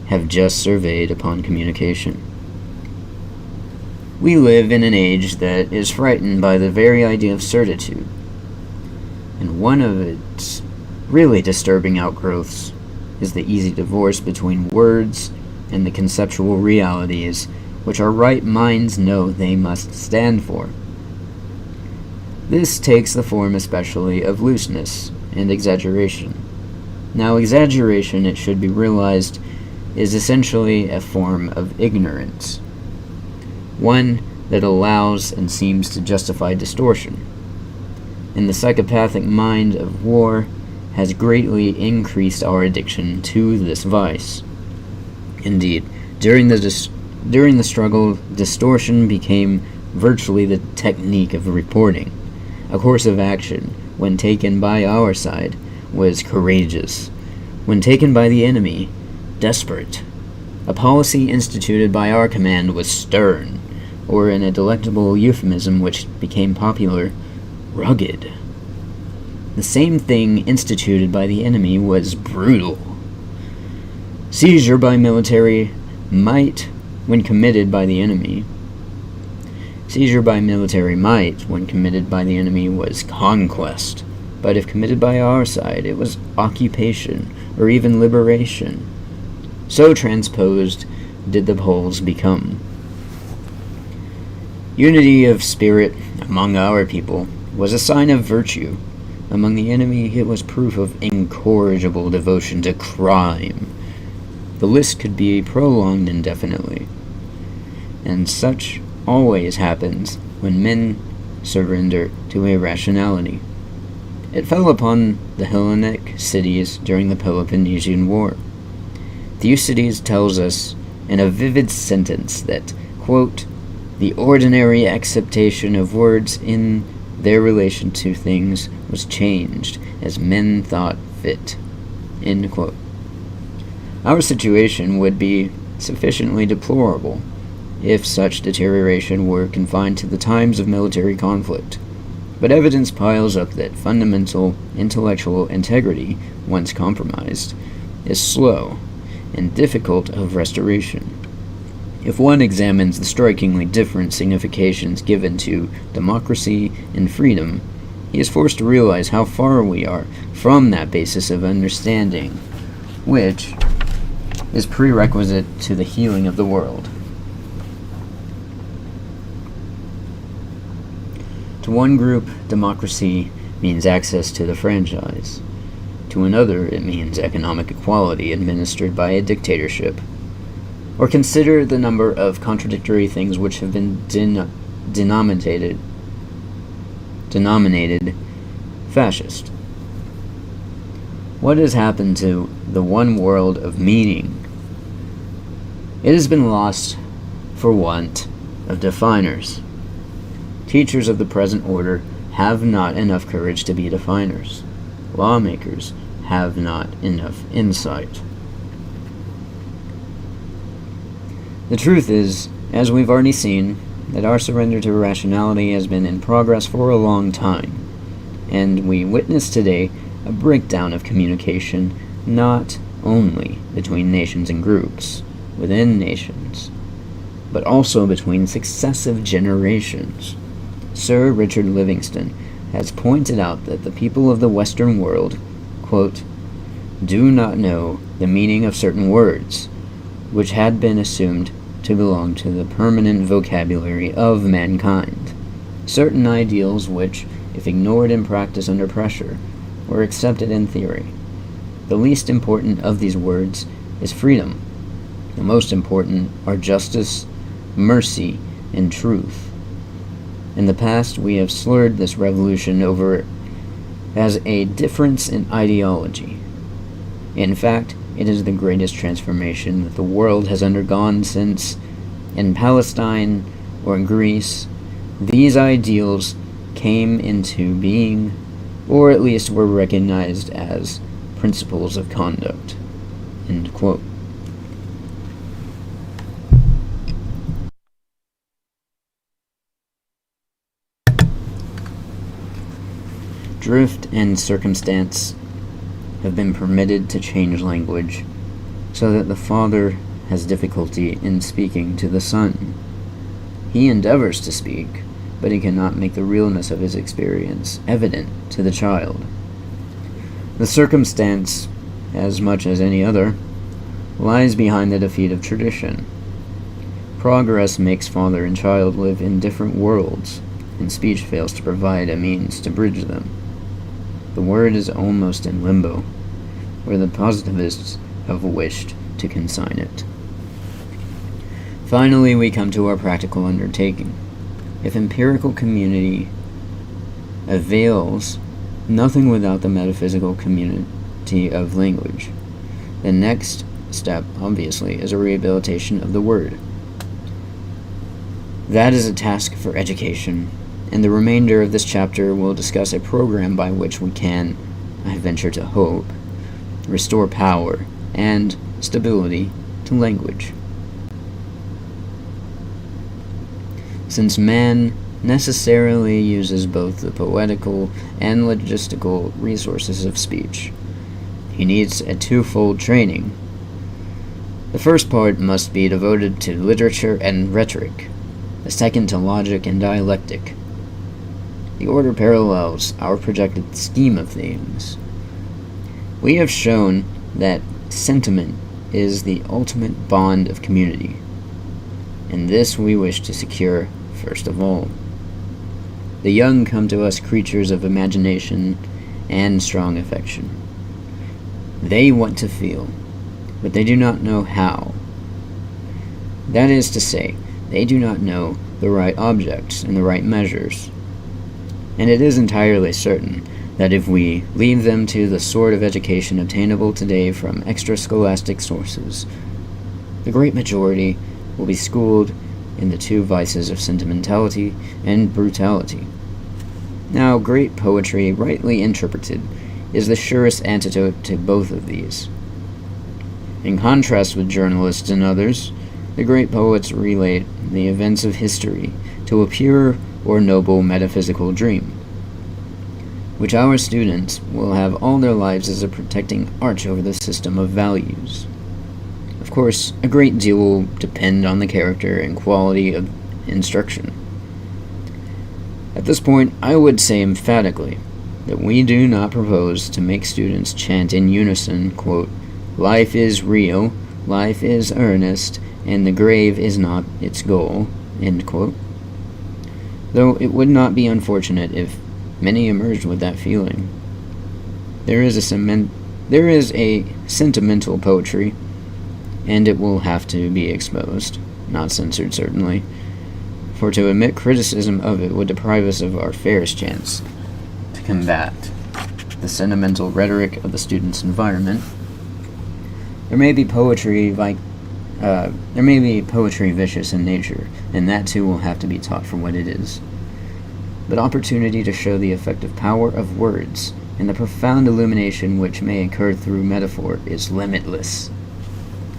have just surveyed upon communication. We live in an age that is frightened by the very idea of certitude, and one of its really disturbing outgrowths is the easy divorce between words and the conceptual realities which our right minds know they must stand for. This takes the form especially of looseness and exaggeration. Now, exaggeration, it should be realized, is essentially a form of ignorance, one that allows and seems to justify distortion. And the psychopathic mind of war has greatly increased our addiction to this vice. Indeed, during the struggle, distortion became virtually the technique of reporting. A course of action, when taken by our side, was courageous. When taken by the enemy, desperate. A policy instituted by our command was stern, or in a delectable euphemism which became popular, rugged. The same thing instituted by the enemy was brutal. Seizure by military might when committed by the enemy. Seizure by military might when committed by the enemy was conquest, but if committed by our side, it was occupation or even liberation. So transposed did the poles become. Unity of spirit among our people was a sign of virtue. Among the enemy, it was proof of incorrigible devotion to crime. The list could be prolonged indefinitely, and such always happens when men surrender to irrationality. It fell upon the Hellenic cities during the Peloponnesian War. Thucydides tells us in a vivid sentence that, quote, the ordinary acceptation of words in their relation to things was changed as men thought fit, end quote. Our situation would be sufficiently deplorable if such deterioration were confined to the times of military conflict. But evidence piles up that fundamental intellectual integrity, once compromised, is slow and difficult of restoration. If one examines the strikingly different significations given to democracy and freedom, he is forced to realize how far we are from that basis of understanding, which is prerequisite to the healing of the world. To one group, democracy means access to the franchise. To another, it means economic equality administered by a dictatorship. Or consider the number of contradictory things which have been denominated fascist. What has happened to the one world of meaning? It has been lost for want of definers. Teachers of the present order have not enough courage to be definers. Lawmakers have not enough insight. The truth is, as we've already seen, that our surrender to rationality has been in progress for a long time, and we witness today a breakdown of communication not only between nations and groups, within nations, but also between successive generations. Sir Richard Livingston has pointed out that the people of the Western world, quote, do not know the meaning of certain words, which had been assumed to belong to the permanent vocabulary of mankind, certain ideals which, if ignored in practice under pressure, were accepted in theory. The least important of these words is freedom. The most important are justice, mercy, and truth. In the past, we have slurred this revolution over as a difference in ideology. In fact, it is the greatest transformation that the world has undergone since, in Palestine or Greece, these ideals came into being, or at least were recognized as principles of conduct." End quote. Drift and circumstance have been permitted to change language, so that the father has difficulty in speaking to the son. He endeavors to speak, but he cannot make the realness of his experience evident to the child. The circumstance, as much as any other, lies behind the defeat of tradition. Progress makes father and child live in different worlds, and speech fails to provide a means to bridge them. The word is almost in limbo, where the positivists have wished to consign it. Finally, we come to our practical undertaking. If empirical community avails nothing without the metaphysical community of language, the next step, obviously, is a rehabilitation of the word. That is a task for education, and the remainder of this chapter will discuss a program by which we can, I venture to hope, restore power and stability to language. Since man necessarily uses both the poetical and logistical resources of speech, he needs a twofold training. The first part must be devoted to literature and rhetoric, the second to logic and dialectic. The order parallels our projected scheme of things. We have shown that sentiment is the ultimate bond of community, and this we wish to secure first of all. The young come to us creatures of imagination and strong affection. They want to feel, but they do not know how. That is to say, they do not know the right objects and the right measures. And it is entirely certain that if we leave them to the sort of education obtainable today from extra-scholastic sources, the great majority will be schooled in the two vices of sentimentality and brutality. Now, great poetry, rightly interpreted, is the surest antidote to both of these. In contrast with journalists and others, the great poets relate the events of history to a pure or noble metaphysical dream, which our students will have all their lives as a protecting arch over the system of values. Of course, a great deal will depend on the character and quality of instruction. At this point, I would say emphatically that we do not propose to make students chant in unison, quote, "Life is real, life is earnest, and the grave is not its goal," end quote. Though it would not be unfortunate if many emerged with that feeling. There is a sentimental poetry, and it will have to be exposed, not censored certainly, for to omit criticism of it would deprive us of our fairest chance to combat the sentimental rhetoric of the student's environment. There may be poetry vicious in nature, and that too will have to be taught for what it is. But opportunity to show the effective power of words and the profound illumination which may occur through metaphor is limitless.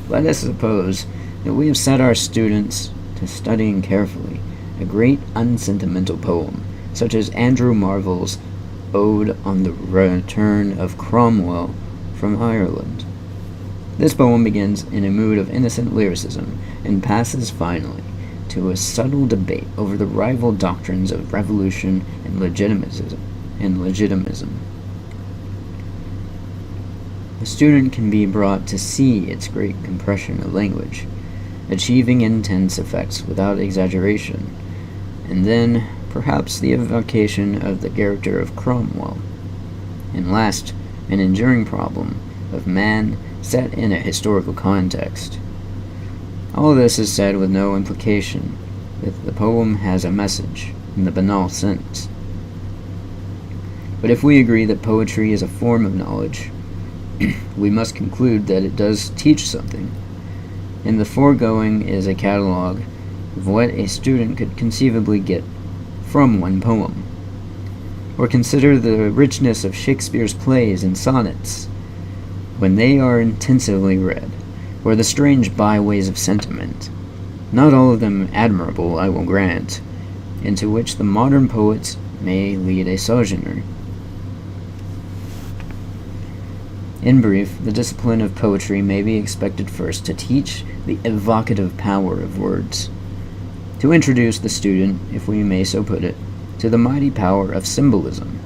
Let us suppose that we have set our students to studying carefully a great unsentimental poem, such as Andrew Marvell's Ode on the Return of Cromwell from Ireland. This poem begins in a mood of innocent lyricism and passes finally to a subtle debate over the rival doctrines of revolution and legitimism. The student can be brought to see its great compression of language, achieving intense effects without exaggeration, and then perhaps the evocation of the character of Cromwell, and last, an enduring problem of man set in a historical context. All this is said with no implication that the poem has a message in the banal sense. But if we agree that poetry is a form of knowledge, we must conclude that it does teach something, and the foregoing is a catalogue of what a student could conceivably get from one poem. or consider the richness of Shakespeare's plays and sonnets, when they are intensively read, or the strange byways of sentiment, not all of them admirable, I will grant, into which the modern poets may lead a sojourner. In brief, the discipline of poetry may be expected first to teach the evocative power of words, to introduce the student, if we may so put it, to the mighty power of symbolism,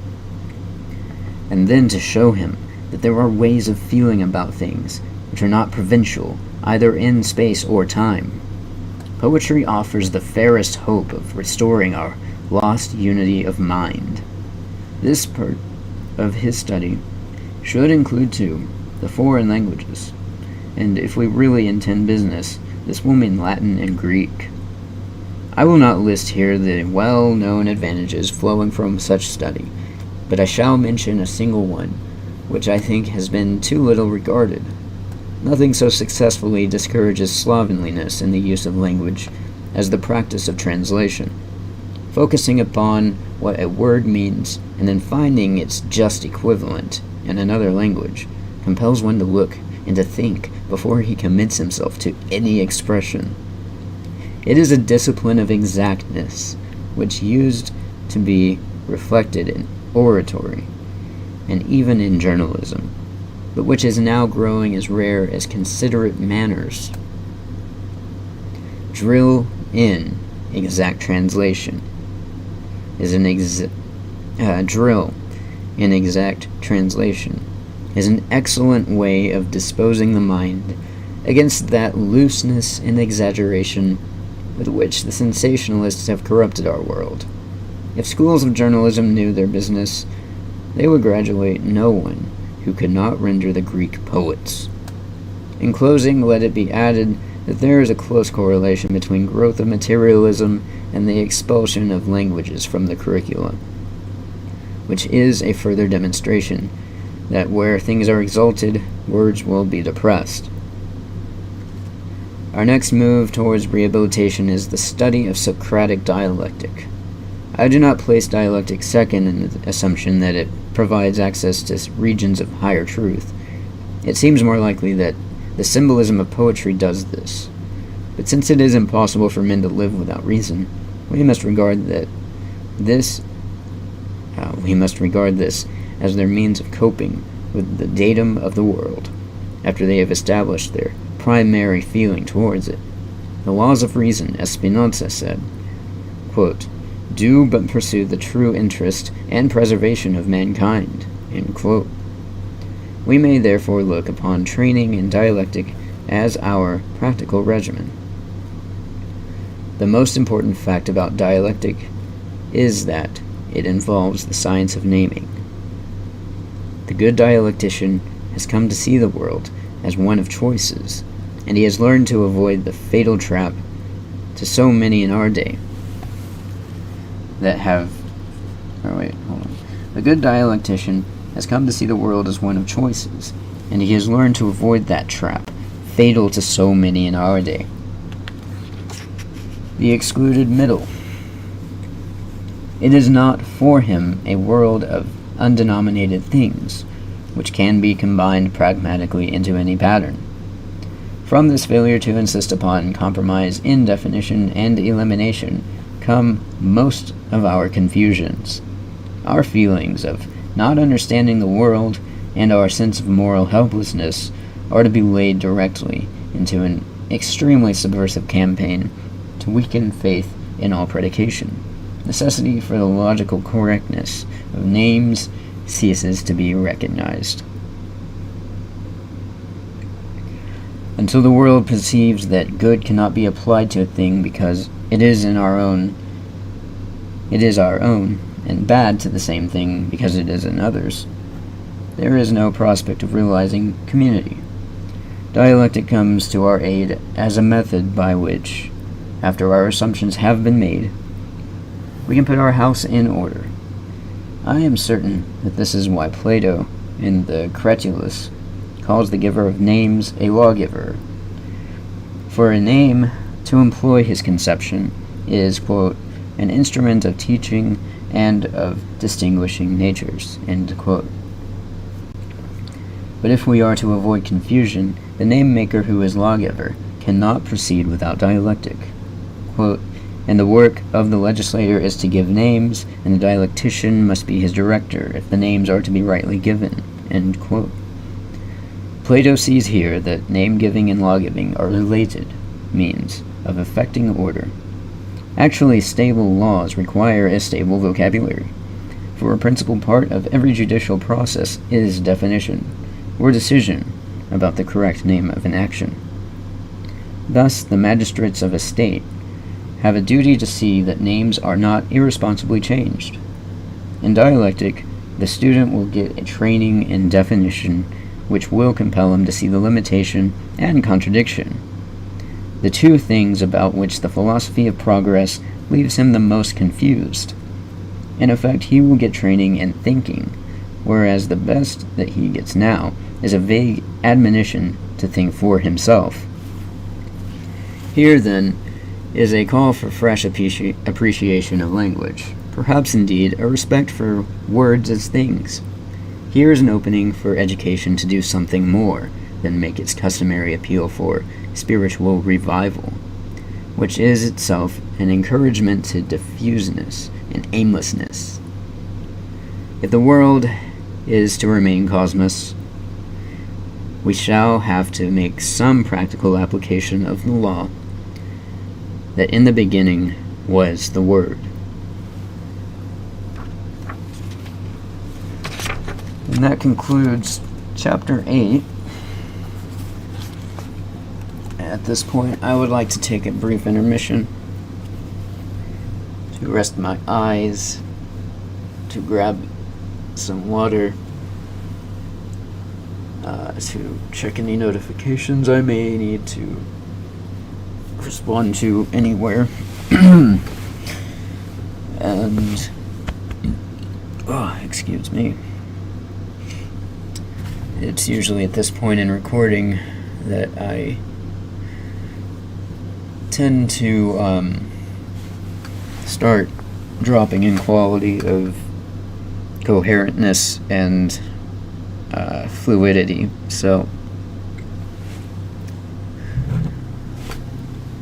and then to show him that there are ways of feeling about things which are not provincial, either in space or time. Poetry offers the fairest hope of restoring our lost unity of mind. This part of his study should include, too, the foreign languages, and if we really intend business, this will mean Latin and Greek. I will not list here the well-known advantages flowing from such study, but I shall mention a single one, which I think has been too little regarded. Nothing so successfully discourages slovenliness in the use of language as the practice of translation. Focusing upon what a word means and then finding its just equivalent in another language compels one to look and to think before he commits himself to any expression. It is a discipline of exactness, which used to be reflected in oratory and even in journalism, but which is now growing as rare as considerate manners. Drill in exact translation is drill in exact translation is an excellent way of disposing the mind against that looseness and exaggeration with which the sensationalists have corrupted our world. If schools of journalism knew their business, they would graduate no one who could not render the Greek poets. In closing, let it be added that there is a close correlation between growth of materialism and the expulsion of languages from the curricula, which is a further demonstration that where things are exalted, words will be depressed. Our next move towards rehabilitation is the study of Socratic dialectic. I do not place dialectic second in the assumption that it provides access to regions of higher truth. It seems more likely that the symbolism of poetry does this. But since it is impossible for men to live without reason, we must regard this as their means of coping with the datum of the world, after they have established their primary feeling towards it. The laws of reason, as Spinoza said, quote, do but pursue the true interest and preservation of mankind, end quote. We may therefore look upon training in dialectic as our practical regimen. The most important fact about dialectic is that it involves the science of naming. The good dialectician has come to see the world as one of choices, and he has learned to avoid the fatal trap to so many in our day that have... The good dialectician has come to see the world as one of choices, and he has learned to avoid that trap, fatal to so many in our day. The excluded middle. It is not for him a world of undenominated things, which can be combined pragmatically into any pattern. From this failure to insist upon compromise in definition and elimination come most of our confusions. Our feelings of not understanding the world and our sense of moral helplessness are to be laid directly into an extremely subversive campaign to weaken faith in all predication. Necessity for the logical correctness of names ceases to be recognized. Until the world perceives that good cannot be applied to a thing because it is our own, and bad to the same thing because it is another's, there is no prospect of realizing community. Dialectic comes to our aid as a method by which, after our assumptions have been made, we can put our house in order. I am certain that this is why Plato, in the Cratylus, calls the giver of names a lawgiver. For a name, to employ his conception, is, quote, an instrument of teaching and of distinguishing natures." End quote. But if we are to avoid confusion, the name-maker who is lawgiver cannot proceed without dialectic. Quote, "And the work of the legislator is to give names, and the dialectician must be his director, if the names are to be rightly given." End quote. Plato sees here that name-giving and law-giving are related means of effecting order. Actually, stable laws require a stable vocabulary, for a principal part of every judicial process is definition, or decision, about the correct name of an action. Thus, the magistrates of a state have a duty to see that names are not irresponsibly changed. In dialectic, the student will get a training in definition which will compel him to see the limitation and contradiction, the two things about which the philosophy of progress leaves him the most confused. In effect, he will get training in thinking, whereas the best that he gets now is a vague admonition to think for himself. Here, then, is a call for fresh appreciation of language, perhaps indeed a respect for words as things. Here is an opening for education to do something more than make its customary appeal for spiritual revival, which is itself an encouragement to diffuseness and aimlessness. If the world is to remain cosmos, we shall have to make some practical application of the law that in the beginning was the Word. And that concludes Chapter 8. At this point, I would like to take a brief intermission to rest my eyes, to grab some water, to check any notifications I may need to respond to anywhere. And excuse me. It's usually at this point in recording that I tend to start dropping in quality of coherentness and fluidity. So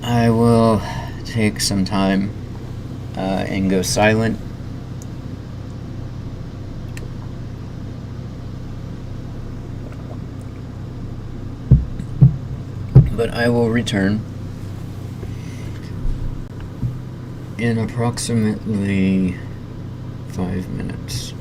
I will take some time and go silent. But I will return in approximately 5 minutes.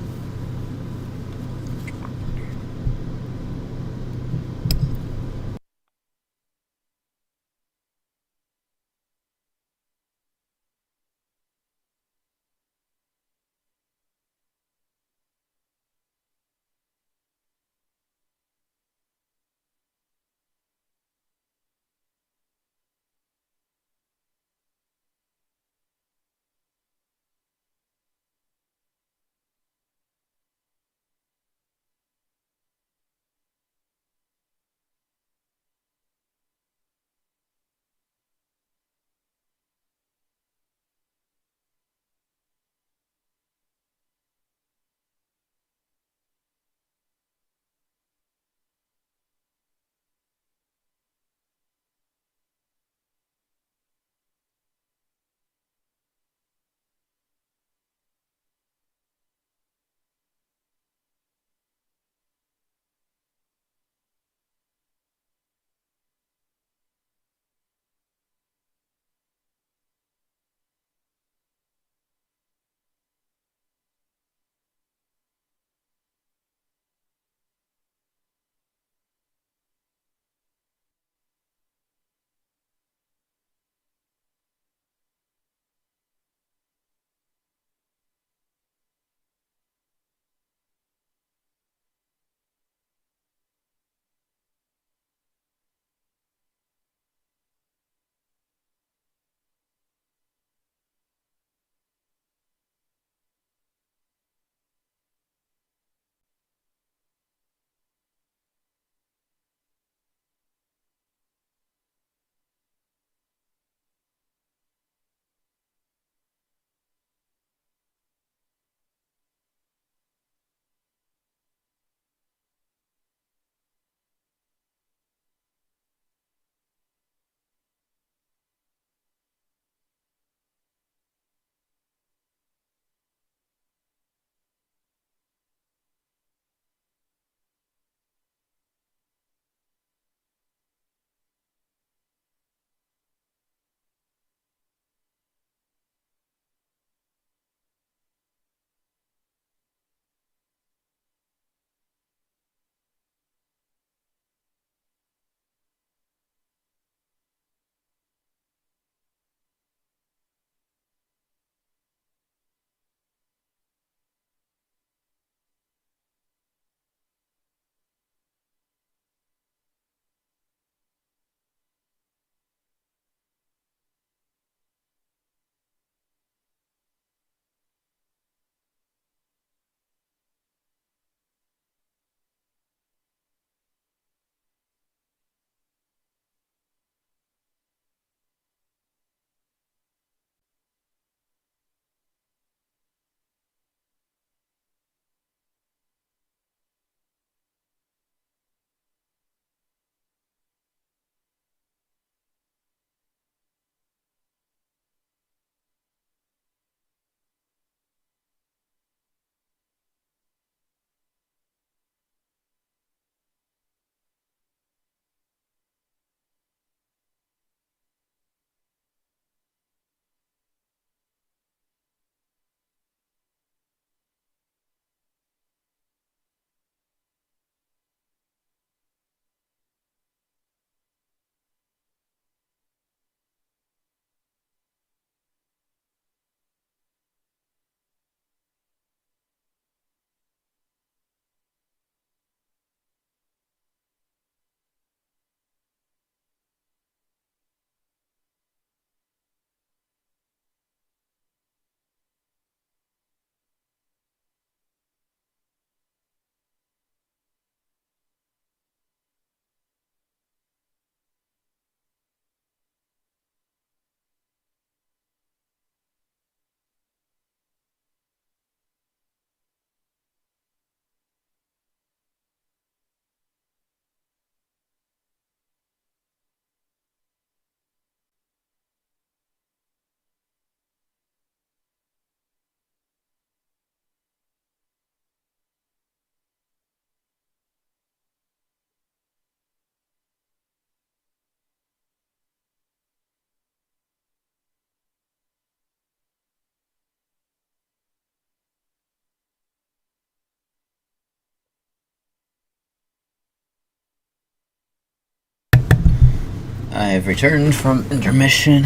I have returned from intermission.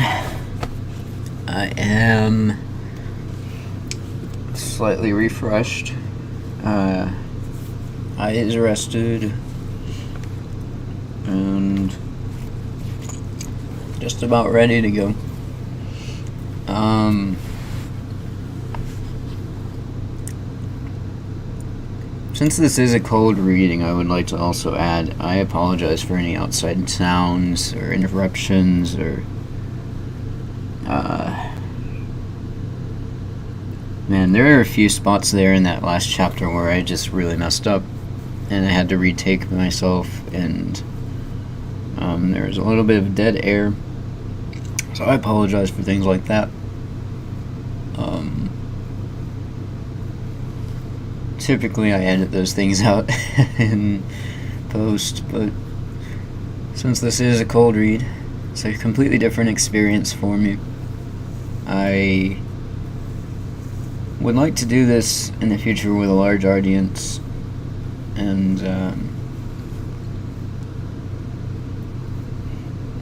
I am slightly refreshed. Eyes rested. And just about ready to go. Since this is a cold reading, I would like to also add, I apologize for any outside sounds or interruptions or man, there are a few spots there in that last chapter where I just really messed up and I had to retake myself, and there was a little bit of dead air, so I apologize for things like that. Typically I edit those things out in post, but since this is a cold read, it's a completely different experience for me. I would like to do this in the future with a large audience, and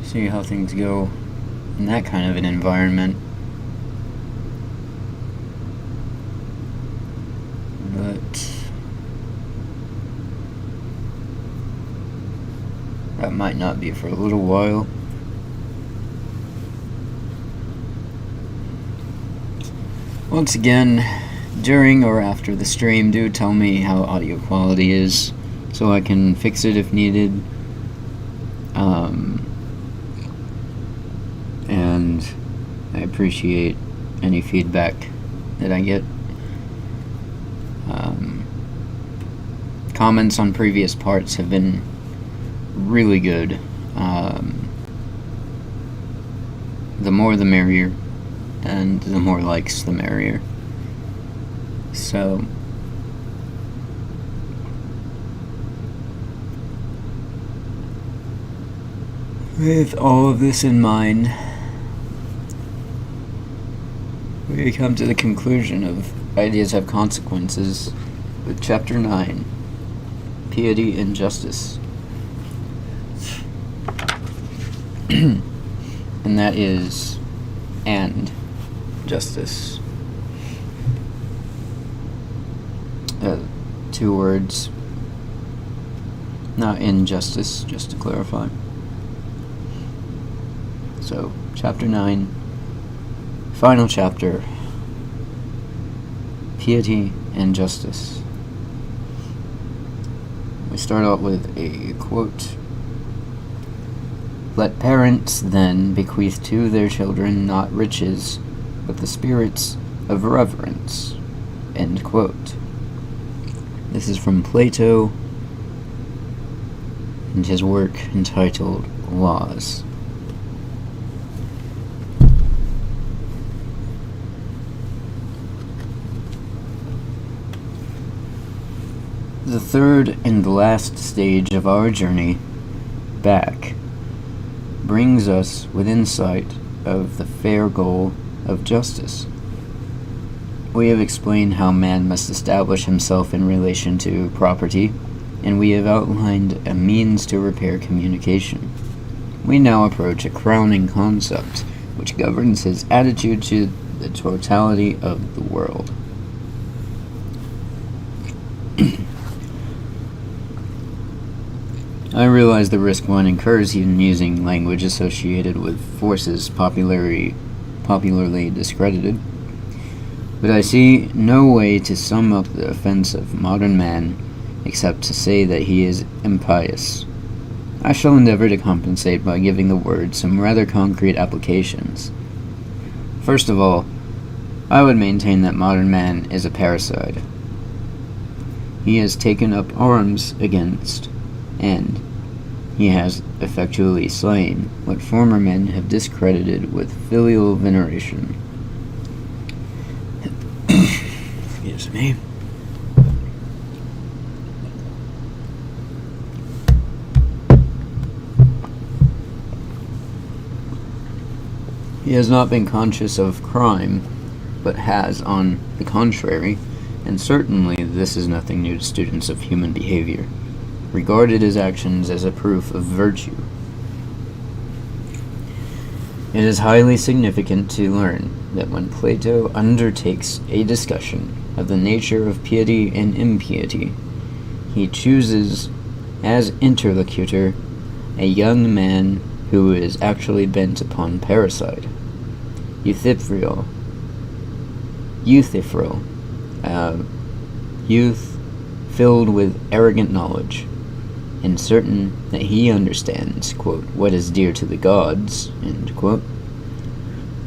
see how things go in that kind of an environment. But that might not be for a little while. Once again, during or after the stream, do tell me how audio quality is so I can fix it if needed. And I appreciate any feedback that I get. Comments on previous parts have been really good. The more the merrier, and the more likes the merrier. So with all of this in mind, we come to the conclusion of Ideas Have Consequences with Chapter 9, Piety and Justice. And that is, and justice. 2 words, not injustice, just to clarify. So, Chapter 9, final chapter, Piety and Justice. We start out with a quote. "Let parents, then, bequeath to their children not riches, but the spirits of reverence." End quote. This is from Plato and his work entitled Laws. The third and last stage of our journey back brings us within sight of the fair goal of justice. We have explained how man must establish himself in relation to property, and we have outlined a means to repair communication. We now approach a crowning concept, which governs his attitude to the totality of the world. I realize the risk one incurs in using language associated with forces popularly discredited, but I see no way to sum up the offense of modern man except to say that he is impious. I shall endeavor to compensate by giving the word some rather concrete applications. First of all, I would maintain that modern man is a parricide. He has taken up arms against, and he has effectually slain, what former men have discredited with filial veneration. Excuse me. He has not been conscious of crime, but has, on the contrary, and certainly this is nothing new to students of human behavior, regarded his actions as a proof of virtue. It is highly significant to learn that when Plato undertakes a discussion of the nature of piety and impiety, he chooses as interlocutor a young man who is actually bent upon parricide, Euthyphro, youth filled with arrogant knowledge, and certain that he understands, quote, what is dear to the gods, end quote,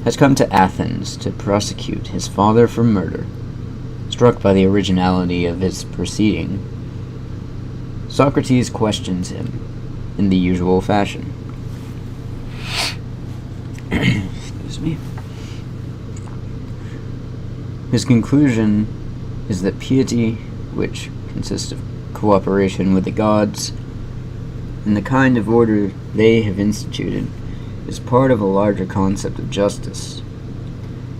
has come to Athens to prosecute his father for murder. Struck by the originality of his proceeding, Socrates questions him in the usual fashion. Excuse me. His conclusion is that piety, which consists of cooperation with the gods, and the kind of order they have instituted, is part of a larger concept of justice.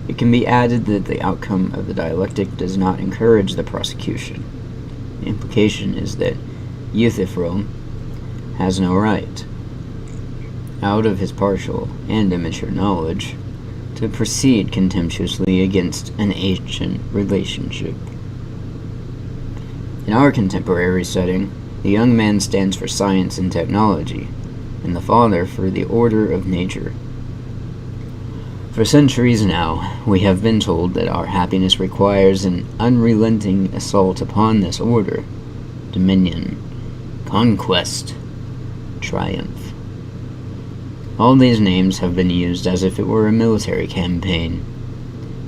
It can be added that the outcome of the dialectic does not encourage the prosecution. The implication is that Euthyphro has no right, out of his partial and immature knowledge, to proceed contemptuously against an ancient relationship. In our contemporary setting, the young man stands for science and technology, and the father for the order of nature. For centuries now, we have been told that our happiness requires an unrelenting assault upon this order, dominion, conquest, triumph. All these names have been used as if it were a military campaign.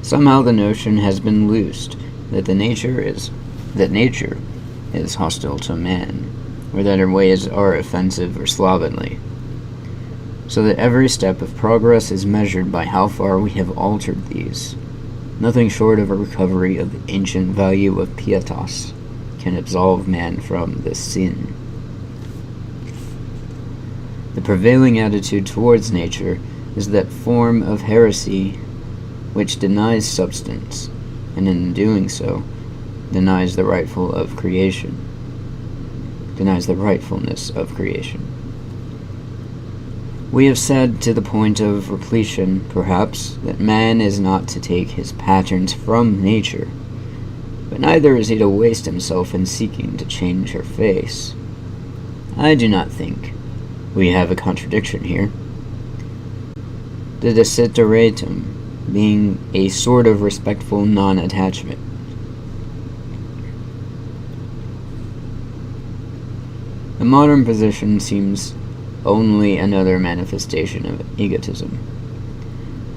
Somehow the notion has been loosed that nature is hostile to man, or that her ways are offensive or slovenly, so that every step of progress is measured by how far we have altered these. Nothing short of a recovery of the ancient value of pietas can absolve man from this sin. The prevailing attitude towards nature is that form of heresy which denies substance, and in doing so, denies the rightfulness of creation. We have said to the point of repletion, perhaps, that man is not to take his patterns from nature, but neither is he to waste himself in seeking to change her face. I do not think we have a contradiction here. The desideratum being a sort of respectful non-attachment. The modern position seems only another manifestation of egotism,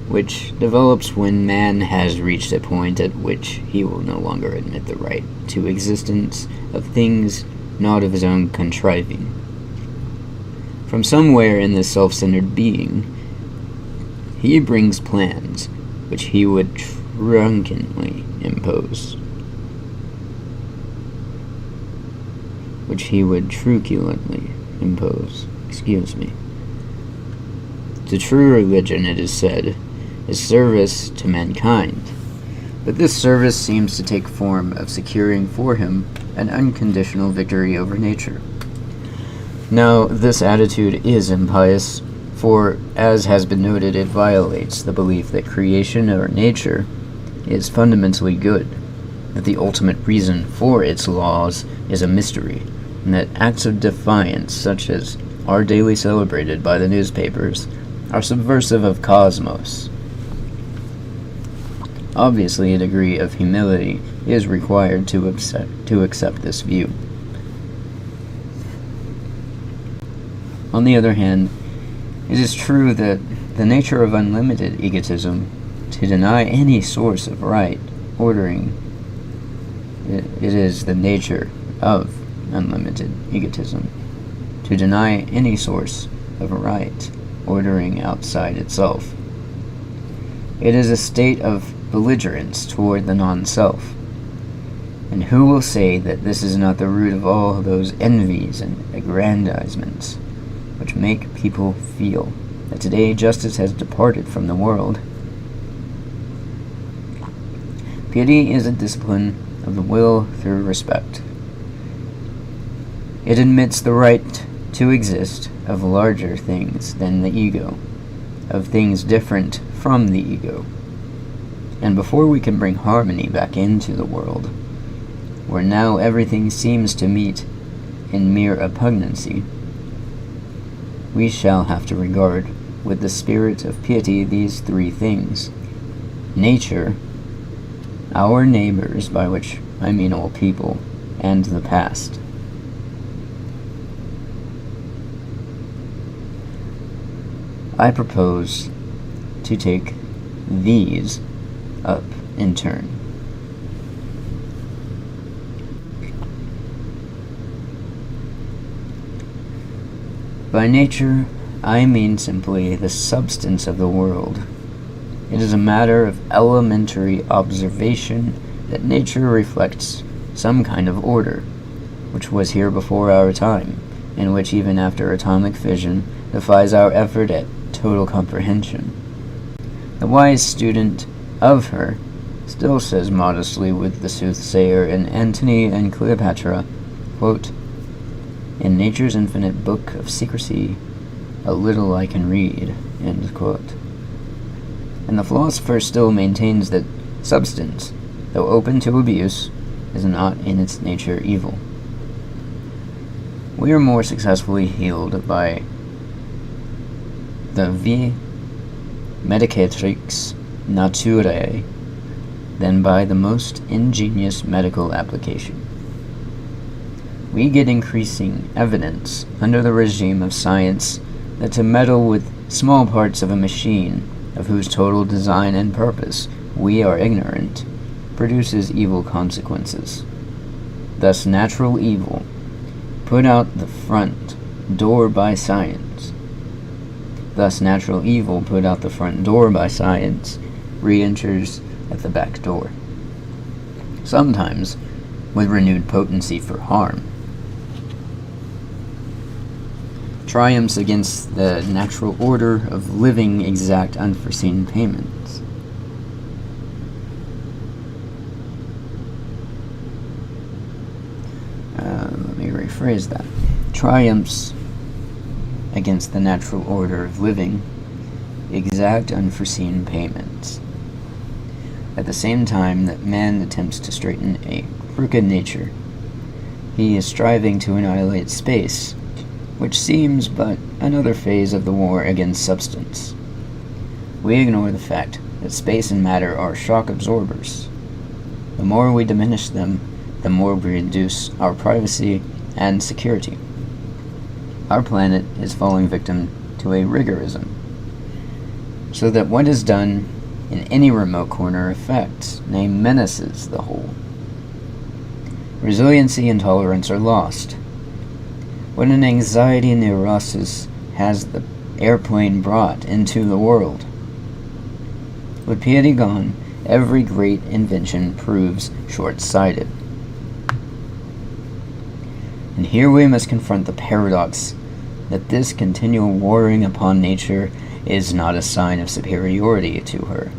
which develops when man has reached a point at which he will no longer admit the right to existence of things not of his own contriving. From somewhere in this self-centered being, he brings plans which he would truculently impose. The true religion, it is said, is service to mankind, but this service seems to take form of securing for him an unconditional victory over nature. Now, this attitude is impious, for, as has been noted, it violates the belief that creation or nature is fundamentally good, that the ultimate reason for its laws is a mystery, and that acts of defiance, such as are daily celebrated by the newspapers, are subversive of cosmos. Obviously, a degree of humility is required to accept this view. On the other hand, it is true that the nature of unlimited egotism, to deny any source of right ordering, it is the nature of unlimited egotism, to deny any source of right ordering outside itself. It is a state of belligerence toward the non-self. And who will say that this is not the root of all those envies and aggrandizements which make people feel that today justice has departed from the world? Piety is a discipline of the will through respect. It admits the right to exist of larger things than the ego, of things different from the ego. And before we can bring harmony back into the world, where now everything seems to meet in mere repugnancy, we shall have to regard with the spirit of piety these three things: nature, our neighbors, by which I mean all people, and the past. I propose to take these up in turn. By nature, I mean simply the substance of the world. It is a matter of elementary observation that nature reflects some kind of order, which was here before our time, and which even after atomic fission defies our effort at total comprehension. The wise student of her still says modestly with the soothsayer in Antony and Cleopatra, quote, "In nature's infinite book of secrecy, a little I can read," end quote. And the philosopher still maintains that substance, though open to abuse, is not in its nature evil. We are more successfully healed by the vi medicatrix naturae than by the most ingenious medical application. We get increasing evidence under the regime of science that to meddle with small parts of a machine, of whose total design and purpose we are ignorant, produces evil consequences. Thus natural evil, put out the front door by science, re-enters at the back door, sometimes with renewed potency for harm. Triumphs against the natural order of living exact unforeseen payments. Let me rephrase that. Triumphs against the natural order of living exact unforeseen payments. At the same time that man attempts to straighten a crooked nature, he is striving to annihilate space, which seems but another phase of the war against substance. We ignore the fact that space and matter are shock absorbers. The more we diminish them, the more we reduce our privacy and security. Our planet is falling victim to a rigorism, so that what is done in any remote corner affects, nay, menaces the whole. Resiliency and tolerance are lost. What an anxiety neurosis has the airplane brought into the world. With piety gone, every great invention proves short-sighted. And here we must confront the paradox that this continual warring upon nature is not a sign of superiority to her.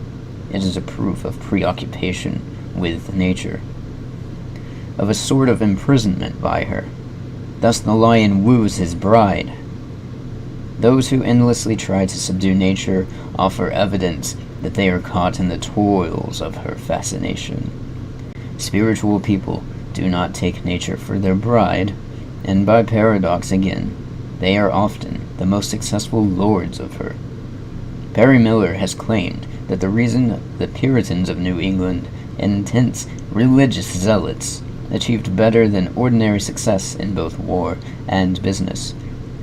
It is a proof of preoccupation with nature, of a sort of imprisonment by her. Thus the lion woos his bride. Those who endlessly try to subdue nature offer evidence that they are caught in the toils of her fascination. Spiritual people do not take nature for their bride, and by paradox again, they are often the most successful lords of her. Perry Miller has claimed that the reason the Puritans of New England, intense religious zealots, achieved better than ordinary success in both war and business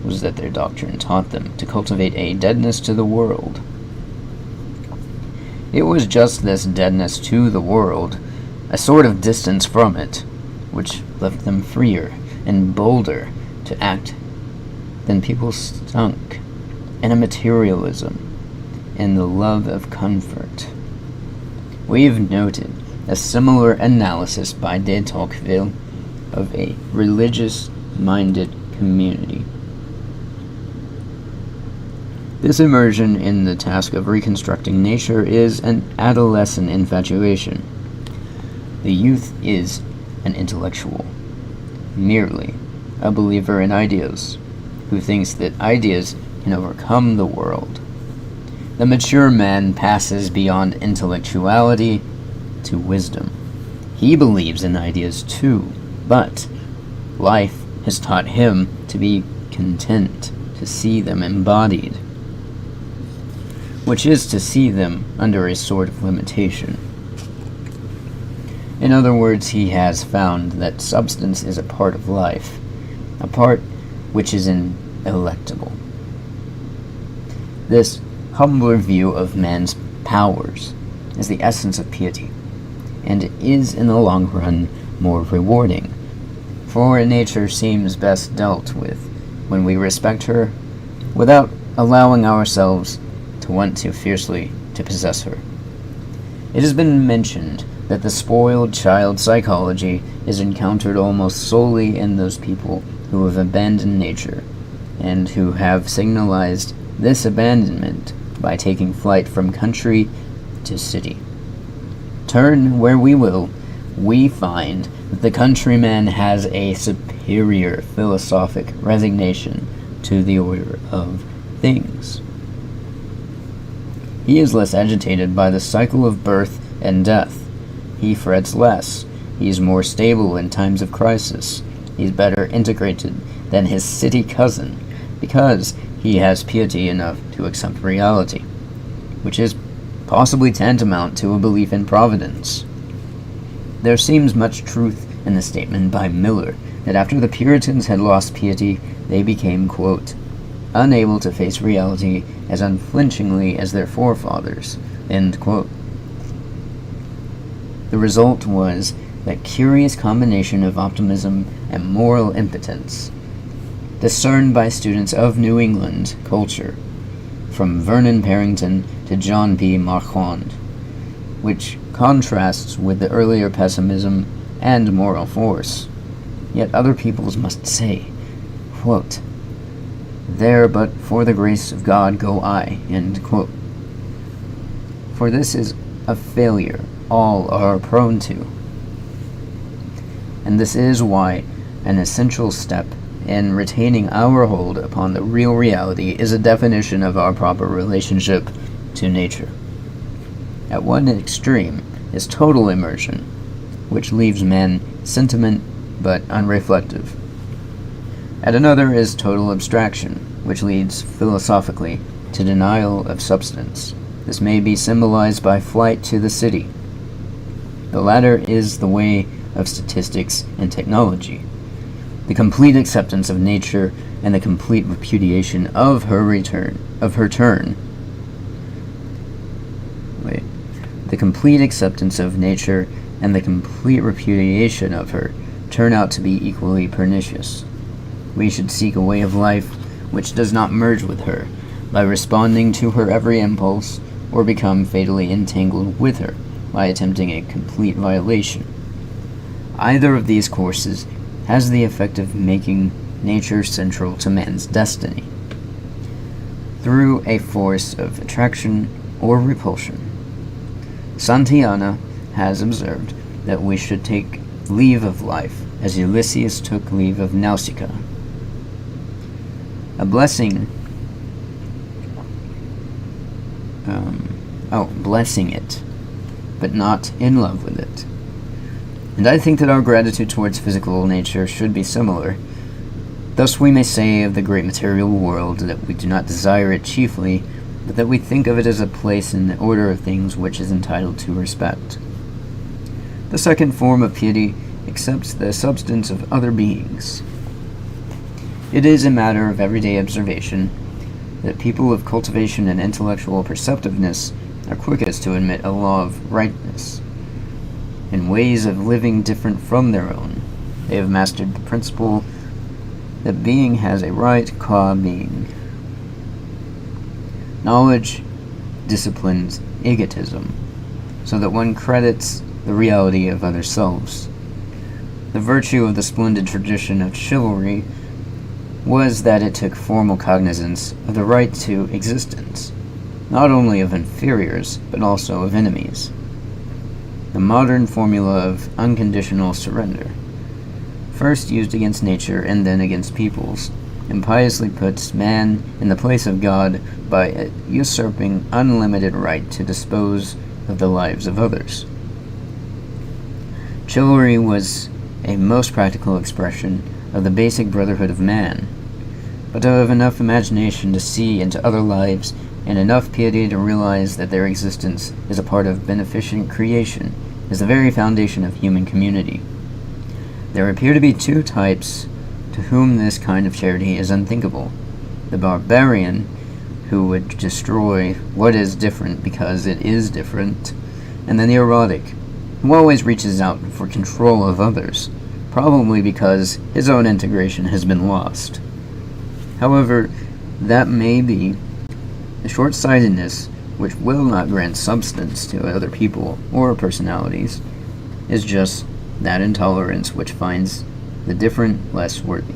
was that their doctrine taught them to cultivate a deadness to the world. It was just this deadness to the world, a sort of distance from it, which left them freer and bolder to act than people sunk in a materialism and the love of comfort. We've noted a similar analysis by de Tocqueville of a religious-minded community. This immersion in the task of reconstructing nature is an adolescent infatuation. The youth is an intellectual, merely a believer in ideas, who thinks that ideas can overcome the world. The mature man passes beyond intellectuality to wisdom. He believes in ideas too, but life has taught him to be content to see them embodied, which is to see them under a sort of limitation. In other words, he has found that substance is a part of life, a part which is ineluctable. This humbler view of man's powers is the essence of piety, and is in the long run more rewarding, for nature seems best dealt with when we respect her without allowing ourselves to want too fiercely to possess her. It has been mentioned that the spoiled child psychology is encountered almost solely in those people who have abandoned nature, and who have signalized this abandonment by taking flight from country to city. Turn where we will, we find that the countryman has a superior philosophic resignation to the order of things. He is less agitated by the cycle of birth and death. He frets less. He is more stable in times of crisis. He is better integrated than his city cousin, because he has piety enough to accept reality, which is possibly tantamount to a belief in providence. There seems much truth in the statement by Miller that after the Puritans had lost piety, they became, quote, unable to face reality as unflinchingly as their forefathers, end quote. The result was that curious combination of optimism and moral impotence, discerned by students of New England culture, from Vernon Parrington to John P. Marquand, which contrasts with the earlier pessimism and moral force. Yet other peoples must say, quote, there but for the grace of God go I, end quote. For this is a failure all are prone to. And this is why an essential step in retaining our hold upon the real reality is a definition of our proper relationship to nature. At one extreme is total immersion, which leaves man sentiment but unreflective. At another is total abstraction, which leads philosophically to denial of substance. This may be symbolized by flight to the city. The latter is the way of statistics and technology, the complete acceptance of nature and the complete repudiation of her turn. The complete acceptance of nature and the complete repudiation of her turn out to be equally pernicious. We should seek a way of life which does not merge with her by responding to her every impulse, or become fatally entangled with her by attempting a complete violation. Either of these courses has the effect of making nature central to man's destiny, through a force of attraction or repulsion. Santayana has observed that we should take leave of life as Ulysses took leave of Nausicaa. Blessing it, but not in love with it. And I think that our gratitude towards physical nature should be similar. Thus we may say of the great material world that we do not desire it chiefly, but that we think of it as a place in the order of things which is entitled to respect. The second form of piety accepts the substance of other beings. It is a matter of everyday observation that people of cultivation and intellectual perceptiveness are quickest to admit a law of rightness, and ways of living different from their own. They have mastered the principle that being has a right qua being. Knowledge disciplines egotism, so that one credits the reality of other selves. The virtue of the splendid tradition of chivalry was that it took formal cognizance of the right to existence, not only of inferiors, but also of enemies. The modern formula of unconditional surrender, first used against nature and then against peoples, impiously puts man in the place of God by usurping unlimited right to dispose of the lives of others. Chivalry was a most practical expression of the basic brotherhood of man, but to have enough imagination to see into other lives and enough piety to realize that their existence is a part of beneficent creation is the very foundation of human community. There appear to be two types to whom this kind of charity is unthinkable: the barbarian, who would destroy what is different because it is different, and then the erotic, who always reaches out for control of others, probably because his own integration has been lost. However, that may be the short-sightedness which will not grant substance to other people or personalities, is just that intolerance which finds the different less worthy.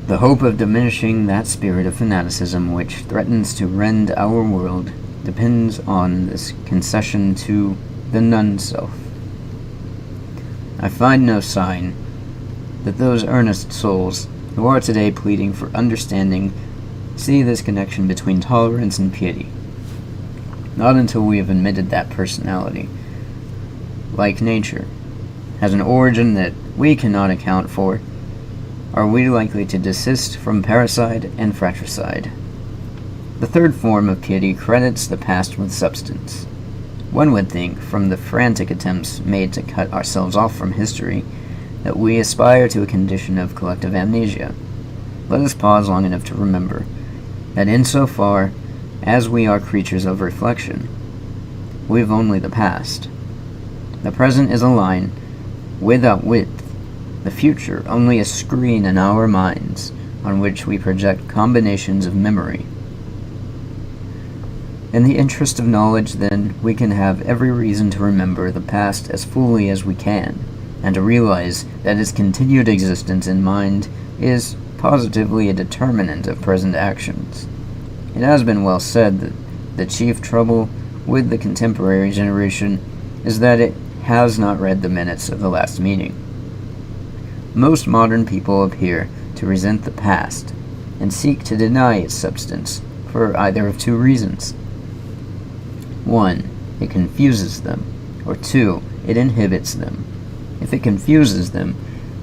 The hope of diminishing that spirit of fanaticism which threatens to rend our world depends on this concession to the non-self. I find no sign that those earnest souls who are today pleading for understanding see this connection between tolerance and piety. Not until we have admitted that personality, like nature, has an origin that we cannot account for, are we likely to desist from parricide and fratricide. The third form of piety credits the past with substance. One would think, from the frantic attempts made to cut ourselves off from history, that we aspire to a condition of collective amnesia. Let us pause long enough to remember that insofar as we are creatures of reflection, we have only the past. The present is a line without width, the future only a screen in our minds on which we project combinations of memory. In the interest of knowledge, then, we can have every reason to remember the past as fully as we can, and to realize that its continued existence in mind is positively a determinant of present actions. It has been well said that the chief trouble with the contemporary generation is that it has not read the minutes of the last meeting. Most modern people appear to resent the past and seek to deny its substance for either of two reasons. 1. It confuses them, or 2. It inhibits them. If it confuses them,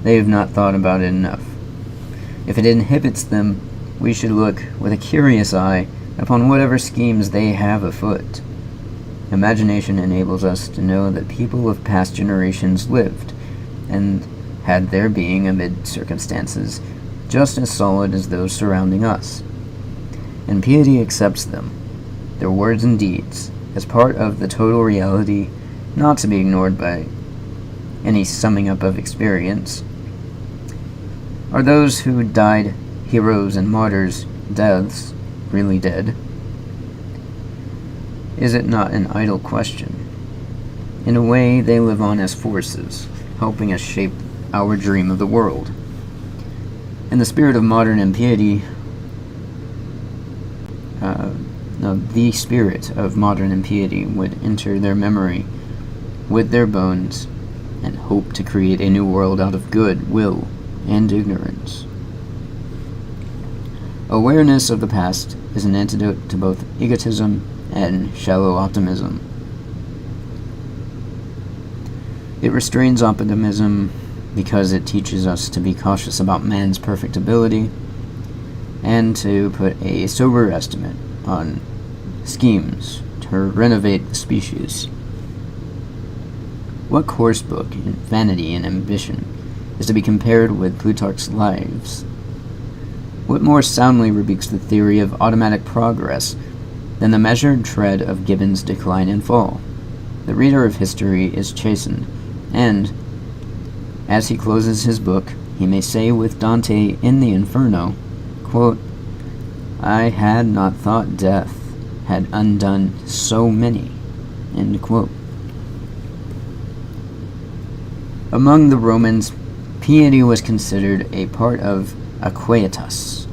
they have not thought about it enough. If it inhibits them, we should look with a curious eye upon whatever schemes they have afoot. Imagination enables us to know that people of past generations lived, and had their being amid circumstances just as solid as those surrounding us. And piety accepts them, their words and deeds, as part of the total reality, not to be ignored by any summing up of experience. Are those who died heroes and martyrs' deaths really dead? Is it not an idle question? In a way, they live on as forces, helping us shape our dream of the world. In the spirit of modern impiety, the spirit of modern impiety would enter their memory with their bones and hope to create a new world out of good will and ignorance. Awareness of the past is an antidote to both egotism and shallow optimism. It restrains optimism because it teaches us to be cautious about man's perfect ability and to put a sober estimate on schemes to renovate the species. What coarse book in vanity and ambition is to be compared with Plutarch's Lives? What more soundly rebukes the theory of automatic progress than the measured tread of Gibbon's Decline and Fall? The reader of history is chastened, and, as he closes his book, he may say with Dante in the Inferno, quote, "I had not thought death had undone so many," end quote. Among the Romans, piety was considered a part of aquietas,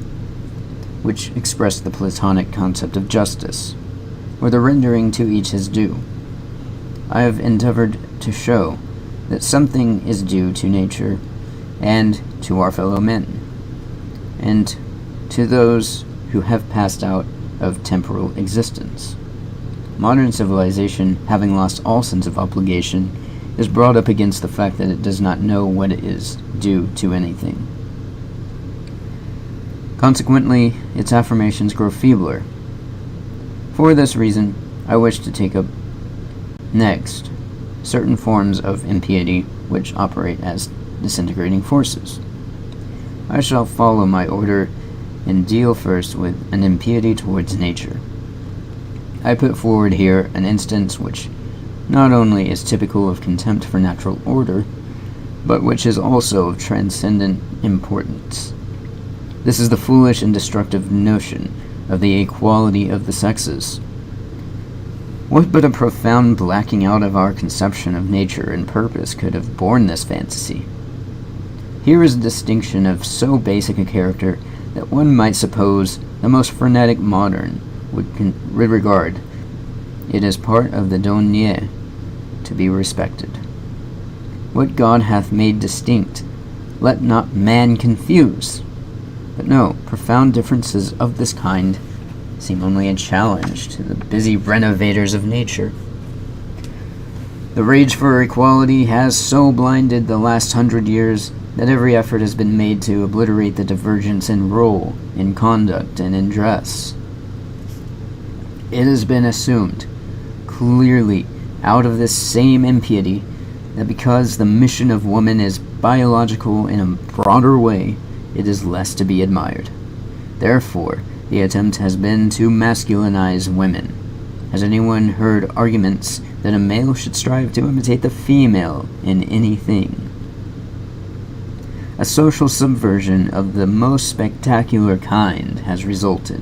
which expressed the Platonic concept of justice, or the rendering to each his due. I have endeavored to show that something is due to nature and to our fellow men, and to those who have passed out of temporal existence. Modern civilization, having lost all sense of obligation, is brought up against the fact that it does not know what it is due to anything. Consequently, its affirmations grow feebler. For this reason, I wish to take up next certain forms of impiety which operate as disintegrating forces. I shall follow my order and deal first with an impiety towards nature. I put forward here an instance which not only is typical of contempt for natural order, but which is also of transcendent importance. This is the foolish and destructive notion of the equality of the sexes. What but a profound blacking out of our conception of nature and purpose could have borne this fantasy? Here is a distinction of so basic a character that one might suppose the most frenetic modern would regard it as part of the donnée to be respected. What God hath made distinct, let not man confuse. But no, profound differences of this kind seem only a challenge to the busy renovators of nature. The rage for equality has so blinded the last 100 years that every effort has been made to obliterate the divergence in role, in conduct, and in dress. It has been assumed, clearly out of this same impiety, that because the mission of woman is biological in a broader way, it is less to be admired. Therefore, the attempt has been to masculinize women. Has anyone heard arguments that a male should strive to imitate the female in anything? A social subversion of the most spectacular kind has resulted.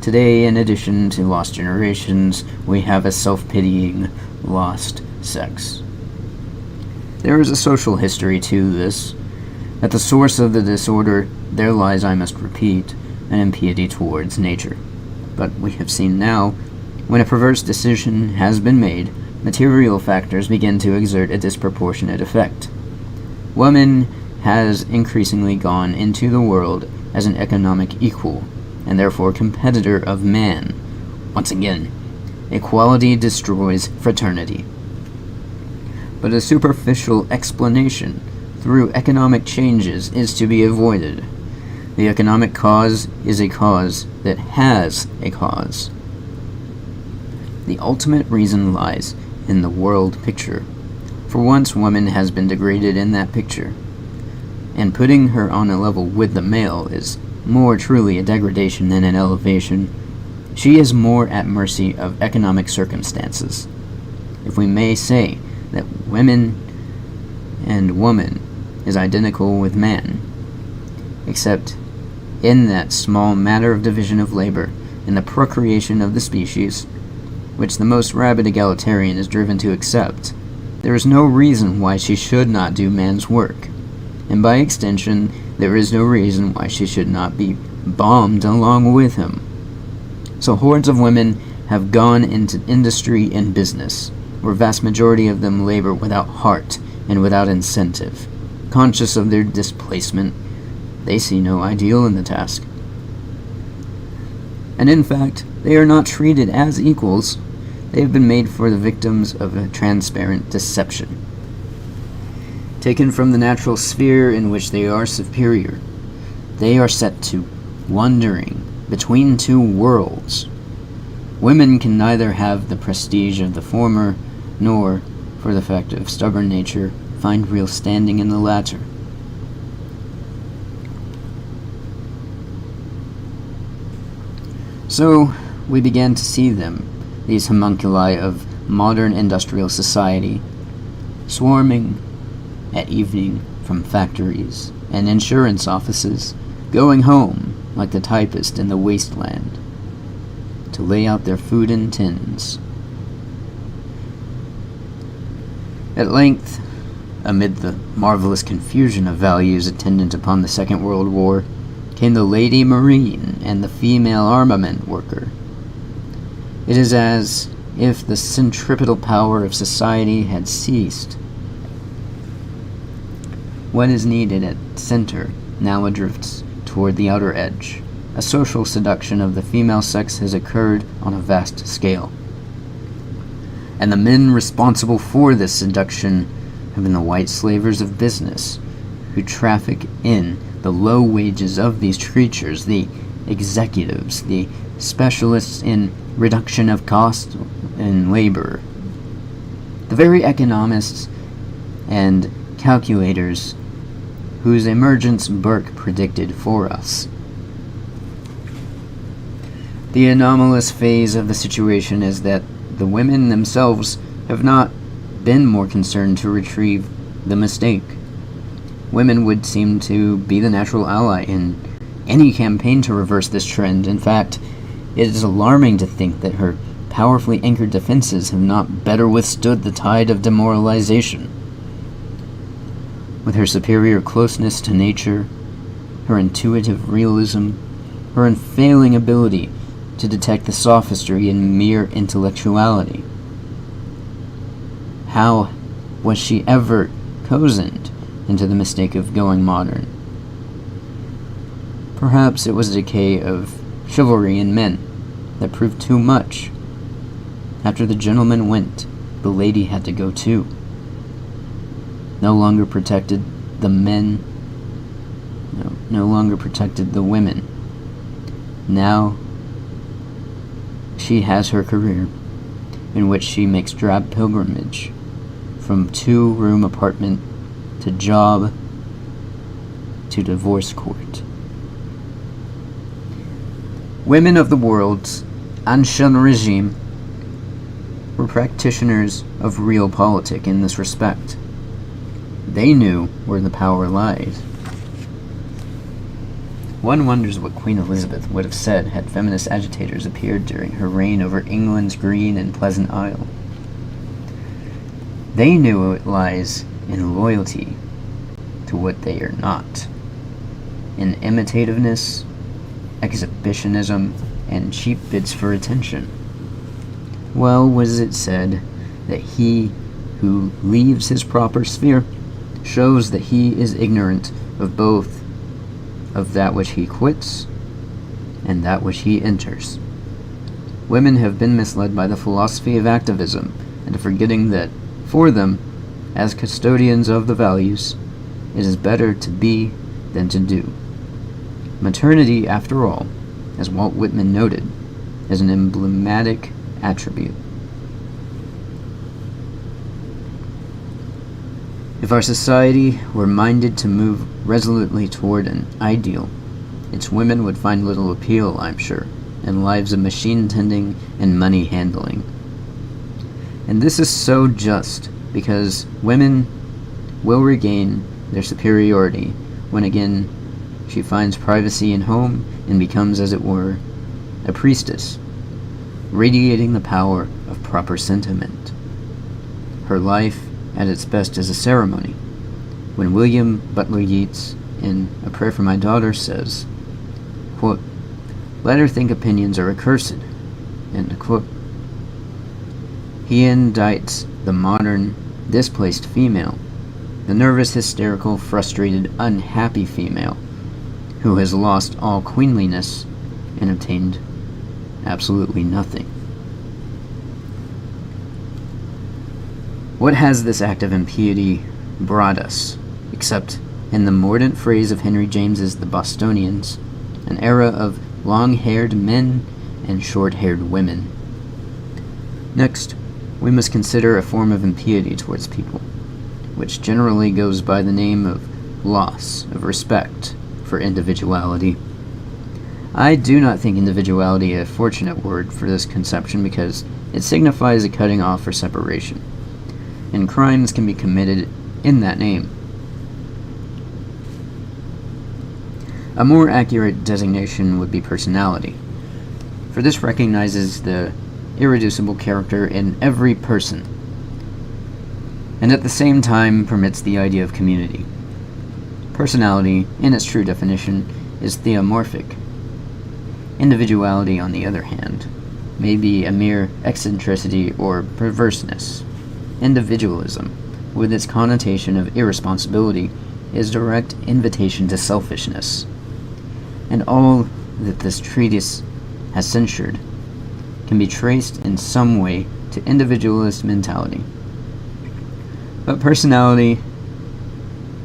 Today, in addition to lost generations, we have a self-pitying, lost sex. There is a social history to this. At the source of the disorder, there lies, I must repeat, an impiety towards nature. But we have seen now, when a perverse decision has been made, material factors begin to exert a disproportionate effect. Woman has increasingly gone into the world as an economic equal, and therefore competitor of man. Once again, equality destroys fraternity. But a superficial explanation through economic changes is to be avoided. The economic cause is a cause that has a cause. The ultimate reason lies in the world picture. For once, woman has been degraded in that picture, and putting her on a level with the male is more truly a degradation than an elevation. She is more at mercy of economic circumstances. If we may say that women and woman is identical with man, except in that small matter of division of labor and the procreation of the species, which the most rabid egalitarian is driven to accept, there is no reason why she should not do man's work, and by extension, there is no reason why she should not be bombed along with him. So hordes of women have gone into industry and business, where vast majority of them labor without heart and without incentive. Conscious of their displacement, they see no ideal in the task. And in fact, they are not treated as equals. They have been made for the victims of a transparent deception. Taken from the natural sphere in which they are superior, they are set to wandering between two worlds. Women can neither have the prestige of the former, nor, for the fact of stubborn nature, find real standing in the latter. So, we began to see them, these homunculi of modern industrial society, swarming at evening from factories and insurance offices, going home like the typist in the wasteland, to lay out their food in tins. At length, amid the marvelous confusion of values attendant upon the Second World War, came the lady marine and the female armament worker. It is as if the centripetal power of society had ceased. What is needed at center now drifts toward the outer edge. A social seduction of the female sex has occurred on a vast scale. And the men responsible for this seduction have been the white slavers of business, who traffic in the low wages of these creatures, the executives, the specialists in reduction of cost and labor, the very economists and calculators whose emergence Burke predicted for us. The anomalous phase of the situation is that the women themselves have not been more concerned to retrieve the mistake. Women would seem to be the natural ally in any campaign to reverse this trend. In fact, it is alarming to think that her powerfully anchored defenses have not better withstood the tide of demoralization. With her superior closeness to nature, her intuitive realism, her unfailing ability to detect the sophistry in mere intellectuality, how was she ever cozened into the mistake of going modern? Perhaps it was a decay of chivalry in men that proved too much. After the gentleman went, the lady had to go too. No longer protected the men, no longer protected the women. Now she has her career, in which she makes drab pilgrimage from 2-room apartment to job to divorce court. Women of the world's ancien regime were practitioners of realpolitik in this respect. They knew where the power lies. One wonders what Queen Elizabeth would have said had feminist agitators appeared during her reign over England's green and pleasant isle. They knew it lies in loyalty to what they are not, in imitativeness, exhibitionism, and cheap bids for attention. Well was it said that he who leaves his proper sphere shows that he is ignorant of both of that which he quits and that which he enters. Women have been misled by the philosophy of activism into forgetting that, for them, as custodians of the values, it is better to be than to do. Maternity, after all, as Walt Whitman noted, is an emblematic attribute. If our society were minded to move resolutely toward an ideal, its women would find little appeal, I'm sure, in lives of machine tending and money handling. And this is so just because women will regain their superiority when again she finds privacy in home and becomes, as it were, a priestess, radiating the power of proper sentiment. Her life at its best is a ceremony. When William Butler Yeats, in A Prayer for My Daughter, says, quote, "Let her think opinions are accursed," end quote, he indicts the modern, displaced female, the nervous, hysterical, frustrated, unhappy female, who has lost all queenliness and obtained absolutely nothing. What has this act of impiety brought us, except, in the mordant phrase of Henry James's The Bostonians, an era of long-haired men and short-haired women? Next, we must consider a form of impiety towards people, which generally goes by the name of loss of respect for individuality. I do not think individuality a fortunate word for this conception because it signifies a cutting off or separation, and crimes can be committed in that name. A more accurate designation would be personality, for this recognizes the irreducible character in every person, and at the same time permits the idea of community. Personality, in its true definition, is theomorphic. Individuality, on the other hand, may be a mere eccentricity or perverseness. Individualism, with its connotation of irresponsibility, is direct invitation to selfishness. And all that this treatise has censured can be traced in some way to individualist mentality. But personality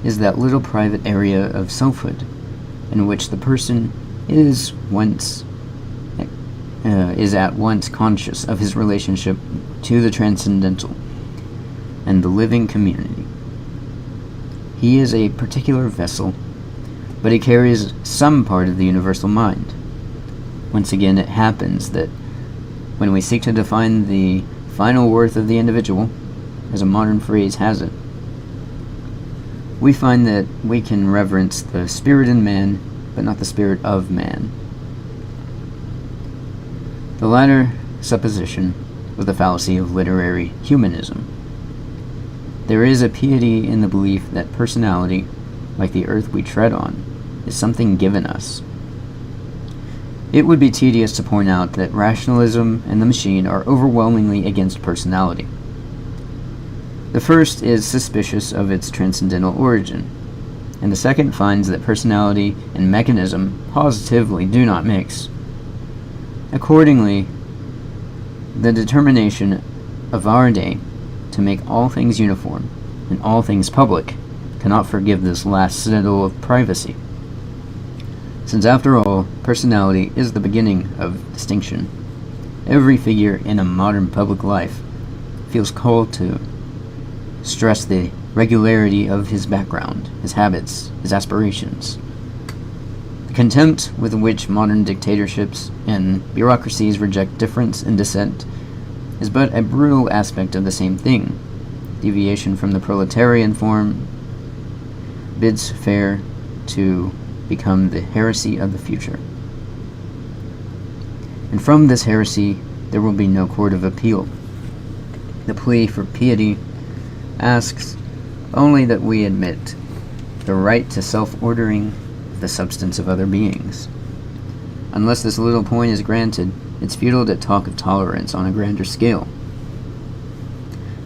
is that little private area of selfhood in which the person is at once conscious of his relationship to the transcendental and the living community. He is a particular vessel, but he carries some part of the universal mind. Once again, it happens that when we seek to define the final worth of the individual, as a modern phrase has it, we find that we can reverence the spirit in man, but not the spirit of man. The latter supposition was the fallacy of literary humanism. There is a piety in the belief that personality, like the earth we tread on, is something given us. It would be tedious to point out that rationalism and the machine are overwhelmingly against personality. The first is suspicious of its transcendental origin, and the second finds that personality and mechanism positively do not mix. Accordingly, the determination of our day to make all things uniform and all things public cannot forgive this last citadel of privacy. Since after all, personality is the beginning of distinction, every figure in a modern public life feels called to stress the regularity of his background, his habits, his aspirations. The contempt with which modern dictatorships and bureaucracies reject difference and dissent is but a brutal aspect of the same thing. Deviation from the proletarian form bids fair to become the heresy of the future. And from this heresy, there will be no court of appeal. The plea for piety asks only that we admit the right to self-ordering the substance of other beings. Unless this little point is granted, it's futile to talk of tolerance on a grander scale.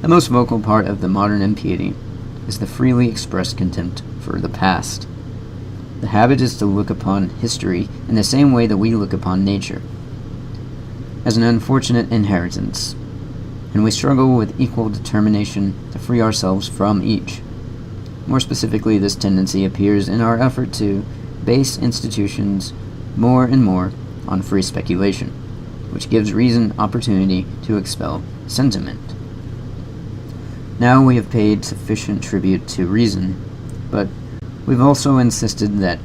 The most vocal part of the modern impiety is the freely expressed contempt for the past. The habit is to look upon history in the same way that we look upon nature, as an unfortunate inheritance, and we struggle with equal determination to free ourselves from each. More specifically, this tendency appears in our effort to base institutions more and more on free speculation, which gives reason opportunity to expel sentiment. Now we have paid sufficient tribute to reason, but we've also insisted that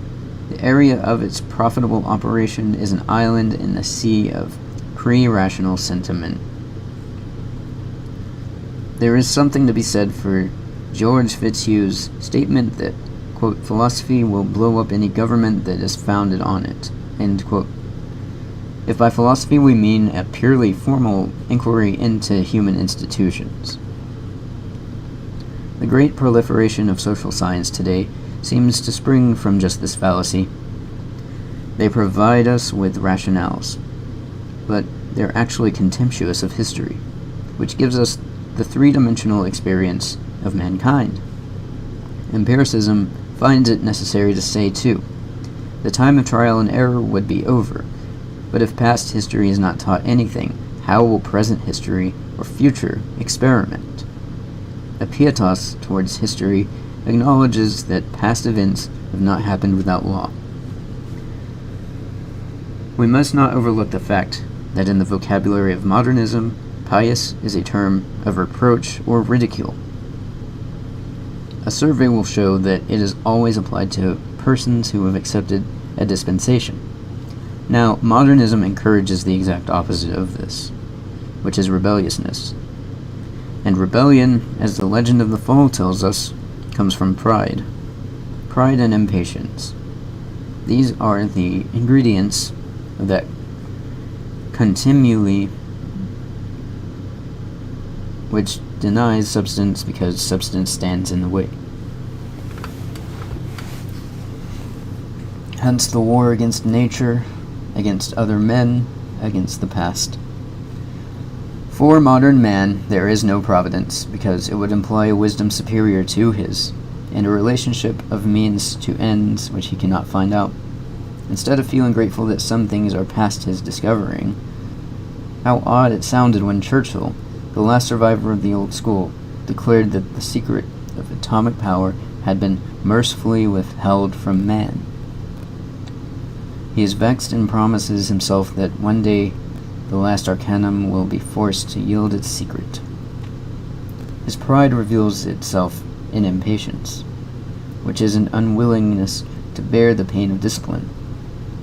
the area of its profitable operation is an island in the sea of pre-rational sentiment. There is something to be said for George Fitzhugh's statement that, quote, philosophy will blow up any government that is founded on it, end quote. If by philosophy we mean a purely formal inquiry into human institutions. The great proliferation of social science today seems to spring from just this fallacy. They provide us with rationales, but they're actually contemptuous of history, which gives us the three-dimensional experience of mankind. Empiricism finds it necessary to say, too, the time of trial and error would be over, but if past history is not taught anything, how will present history or future experiment? A pietas towards history acknowledges that past events have not happened without law. We must not overlook the fact that in the vocabulary of modernism, pious is a term of reproach or ridicule. A survey will show that it is always applied to persons who have accepted a dispensation. Now, modernism encourages the exact opposite of this, which is rebelliousness. And rebellion, as the legend of the fall tells us, comes from pride. Pride and impatience. These are the ingredients that continually which denies substance because substance stands in the way. Hence the war against nature, against other men, against the past. For modern man, there is no providence, because it would imply a wisdom superior to his, and a relationship of means to ends which he cannot find out. Instead of feeling grateful that some things are past his discovering, how odd it sounded when Churchill, the last survivor of the old school, declared that the secret of atomic power had been mercifully withheld from man. He is vexed and promises himself that one day the last arcanum will be forced to yield its secret. His pride reveals itself in impatience, which is an unwillingness to bear the pain of discipline.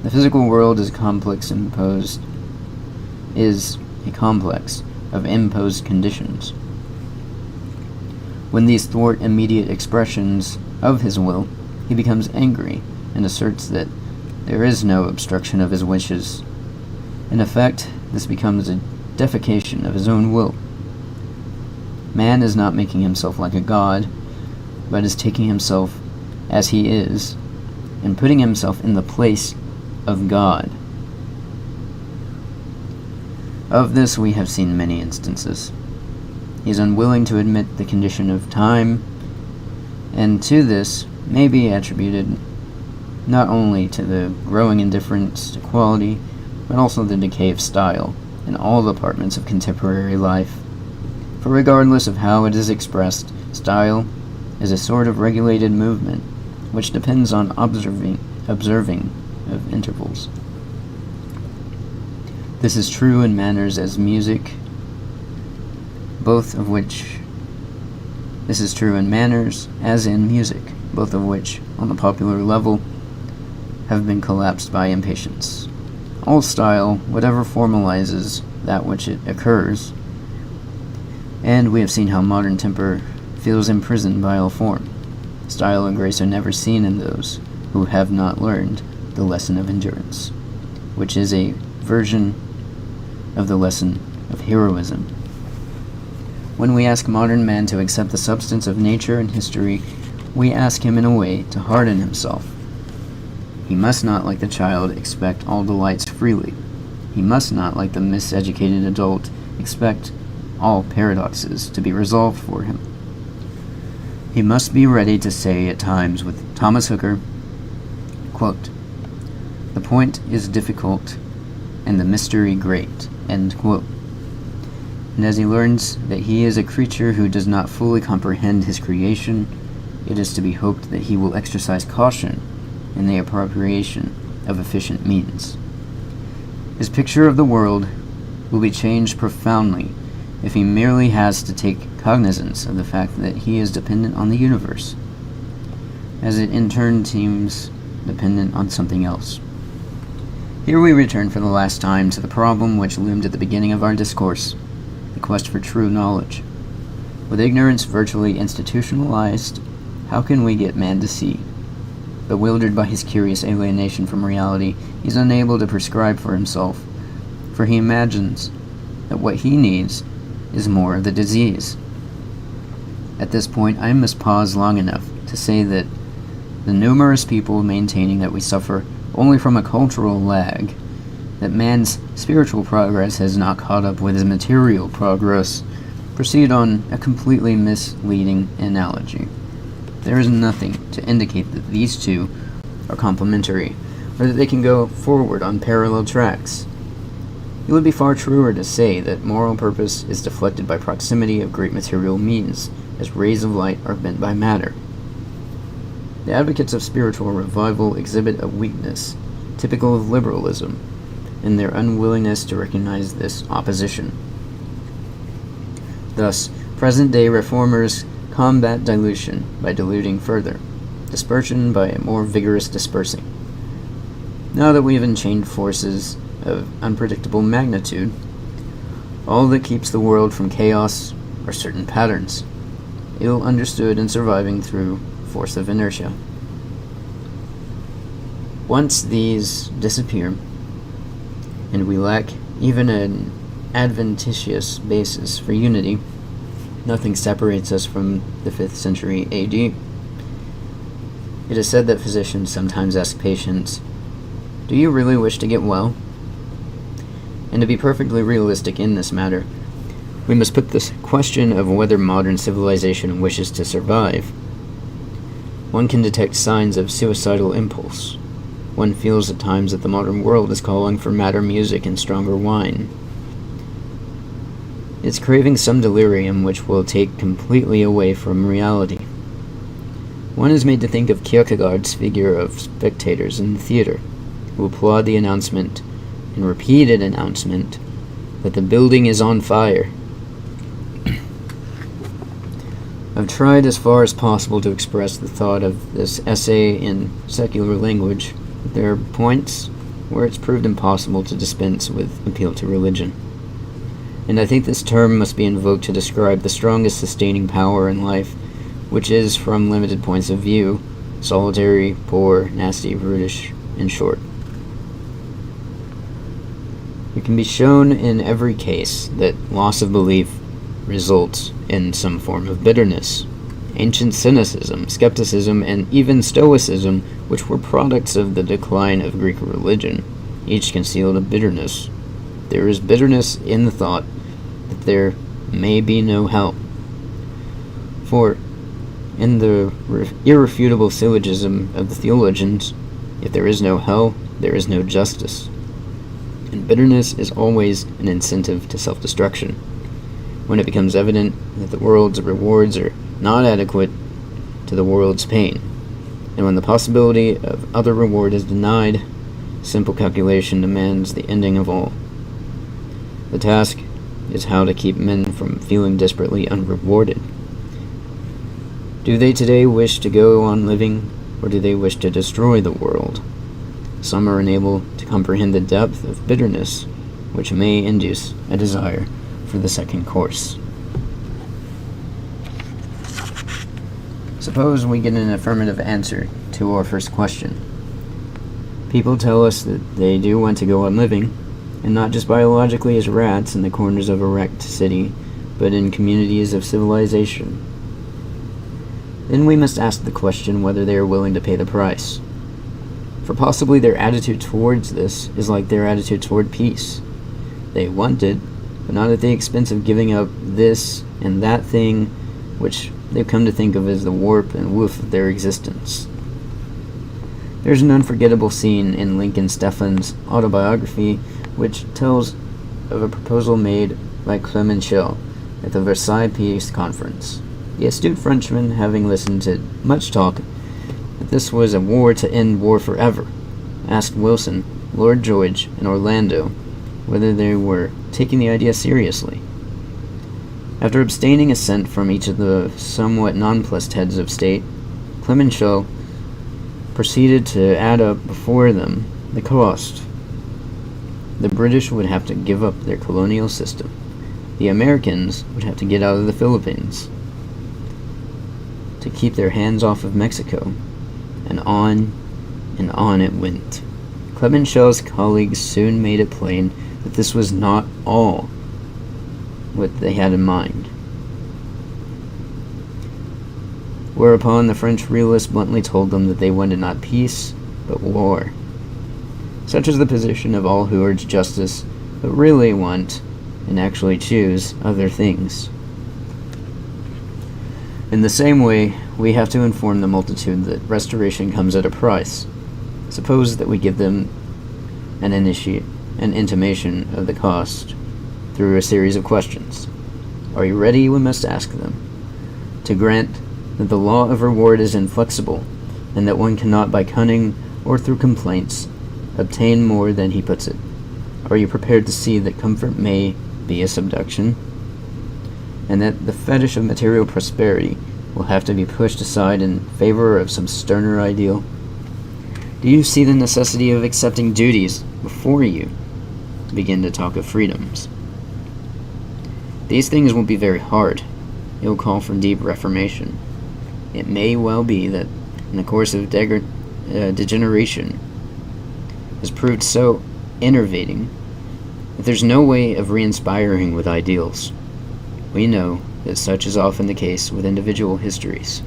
The physical world is a complex of imposed conditions. When these thwart immediate expressions of his will, he becomes angry and asserts that there is no obstruction of his wishes. In effect, this becomes a defecation of his own will. Man is not making himself like a god, but is taking himself as he is, and putting himself in the place of God. Of this we have seen many instances. He is unwilling to admit the condition of time, and to this may be attributed not only to the growing indifference to quality, but also the decay of style in all departments of contemporary life. For regardless of how it is expressed, style is a sort of regulated movement which depends on observing of intervals. This is true in manners as music, both of which, on the popular level, have been collapsed by impatience. All style, whatever formalizes that which it occurs, and we have seen how modern temper feels imprisoned by all form. Style and grace are never seen in those who have not learned the lesson of endurance, which is a version of the lesson of heroism. When we ask modern man to accept the substance of nature and history, we ask him in a way to harden himself. He must not, like the child, expect all delights freely. He must not, like the miseducated adult, expect all paradoxes to be resolved for him. He must be ready to say at times with Thomas Hooker, quote, "The point is difficult and the mystery great," end quote. And as he learns that he is a creature who does not fully comprehend his creation, it is to be hoped that he will exercise caution in the appropriation of efficient means. His picture of the world will be changed profoundly if he merely has to take cognizance of the fact that he is dependent on the universe, as it in turn seems dependent on something else. Here we return for the last time to the problem which loomed at the beginning of our discourse, the quest for true knowledge. With ignorance virtually institutionalized, how can we get man to see? Bewildered by his curious alienation from reality, he is unable to prescribe for himself, for he imagines that what he needs is more of the disease. At this point, I must pause long enough to say that the numerous people maintaining that we suffer only from a cultural lag, that man's spiritual progress has not caught up with his material progress, proceed on a completely misleading analogy. There is nothing to indicate that these two are complementary, or that they can go forward on parallel tracks. It would be far truer to say that moral purpose is deflected by proximity of great material means, as rays of light are bent by matter. The advocates of spiritual revival exhibit a weakness, typical of liberalism, in their unwillingness to recognize this opposition. Thus, present-day reformers combat dilution by diluting further, dispersion by a more vigorous dispersing. Now that we have enchained forces of unpredictable magnitude, all that keeps the world from chaos are certain patterns, ill understood and surviving through force of inertia. Once these disappear, and we lack even an adventitious basis for unity, nothing separates us from the 5th century AD. It is said that physicians sometimes ask patients, "Do you really wish to get well?" And to be perfectly realistic in this matter, we must put this question of whether modern civilization wishes to survive. One can detect signs of suicidal impulse. One feels at times that the modern world is calling for madder music and stronger wine. It's craving some delirium which will take completely away from reality. One is made to think of Kierkegaard's figure of spectators in the theater, who applaud the announcement, and repeated announcement, that the building is on fire. I've tried as far as possible to express the thought of this essay in secular language, but there are points where it's proved impossible to dispense with appeal to religion. And I think this term must be invoked to describe the strongest sustaining power in life, which is, from limited points of view, solitary, poor, nasty, brutish, in short. It can be shown in every case that loss of belief results in some form of bitterness. Ancient cynicism, skepticism, and even stoicism, which were products of the decline of Greek religion, each concealed a bitterness. There is bitterness in the thought that there may be no hell. For, in the irrefutable syllogism of the theologians, if there is no hell, there is no justice. And bitterness is always an incentive to self-destruction. When it becomes evident that the world's rewards are not adequate to the world's pain, and when the possibility of other reward is denied, simple calculation demands the ending of all. The task is how to keep men from feeling desperately unrewarded. Do they today wish to go on living, or do they wish to destroy the world? Some are unable to comprehend the depth of bitterness which may induce a desire for the second course. Suppose we get an affirmative answer to our first question. People tell us that they do want to go on living, and not just biologically as rats in the corners of a wrecked city, but in communities of civilization. Then we must ask the question whether they are willing to pay the price. For possibly their attitude towards this is like their attitude toward peace. They want it, but not at the expense of giving up this and that thing which they've come to think of as the warp and woof of their existence. There's an unforgettable scene in Lincoln Steffen's autobiography which tells of a proposal made by Clemenceau at the Versailles Peace Conference. The astute Frenchman, having listened to much talk that this was a war to end war forever, asked Wilson, Lord George, and Orlando whether they were taking the idea seriously. After abstaining assent from each of the somewhat nonplussed heads of state, Clemenceau proceeded to add up before them the cost. The British would have to give up their colonial system. The Americans would have to get out of the Philippines to keep their hands off of Mexico, and on it went. Clemenceau's colleagues soon made it plain that this was not all what they had in mind. Whereupon the French realist bluntly told them that they wanted not peace, but war. Such is the position of all who urge justice, but really want, and actually choose, other things. In the same way, we have to inform the multitude that restoration comes at a price. Suppose that we give them an intimation of the cost through a series of questions. Are you ready, we must ask them, to grant that the law of reward is inflexible, and that one cannot by cunning or through complaints obtain more than he puts it? Are you prepared to see that comfort may be a subduction, and that the fetish of material prosperity will have to be pushed aside in favor of some sterner ideal? Do you see the necessity of accepting duties before you begin to talk of freedoms? These things won't be very hard. It will call for deep reformation. It may well be that in the course of degeneration has proved so enervating that there's no way of re-inspiring with ideals. We know that such is often the case with individual histories.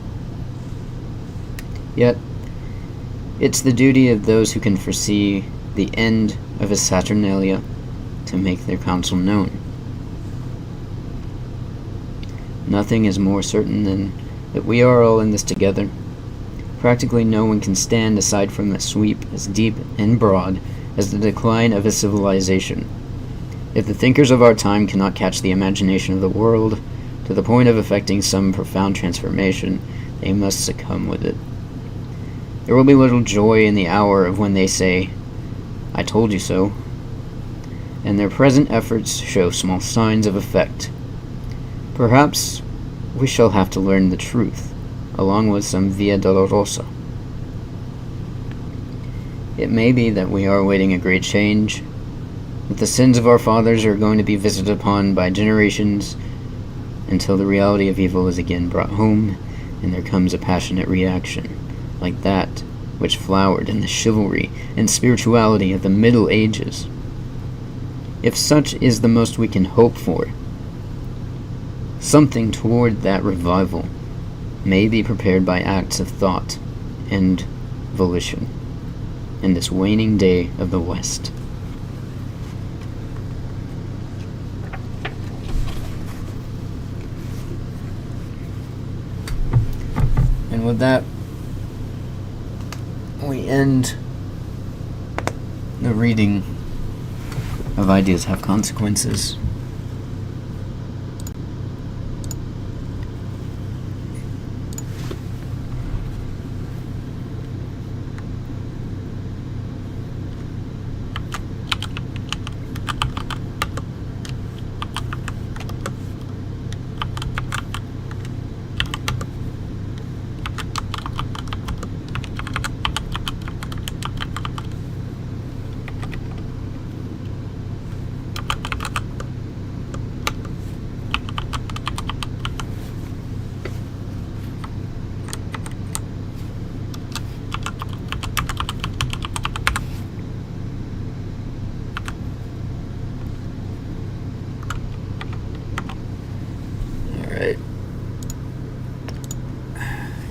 Yet, it's the duty of those who can foresee the end of a Saturnalia to make their counsel known. Nothing is more certain than that we are all in this together. Practically no one can stand aside from a sweep as deep and broad as the decline of a civilization. If the thinkers of our time cannot catch the imagination of the world to the point of effecting some profound transformation, they must succumb with it. There will be little joy in the hour of when they say, "I told you so," and their present efforts show small signs of effect. Perhaps we shall have to learn the truth, along with some Via Dolorosa. It may be that we are awaiting a great change, that the sins of our fathers are going to be visited upon by generations until the reality of evil is again brought home, and there comes a passionate reaction, like that which flowered in the chivalry and spirituality of the Middle Ages. If such is the most we can hope for, something toward that revival may be prepared by acts of thought and volition in this waning day of the West. And with that, we end the reading of Ideas Have Consequences.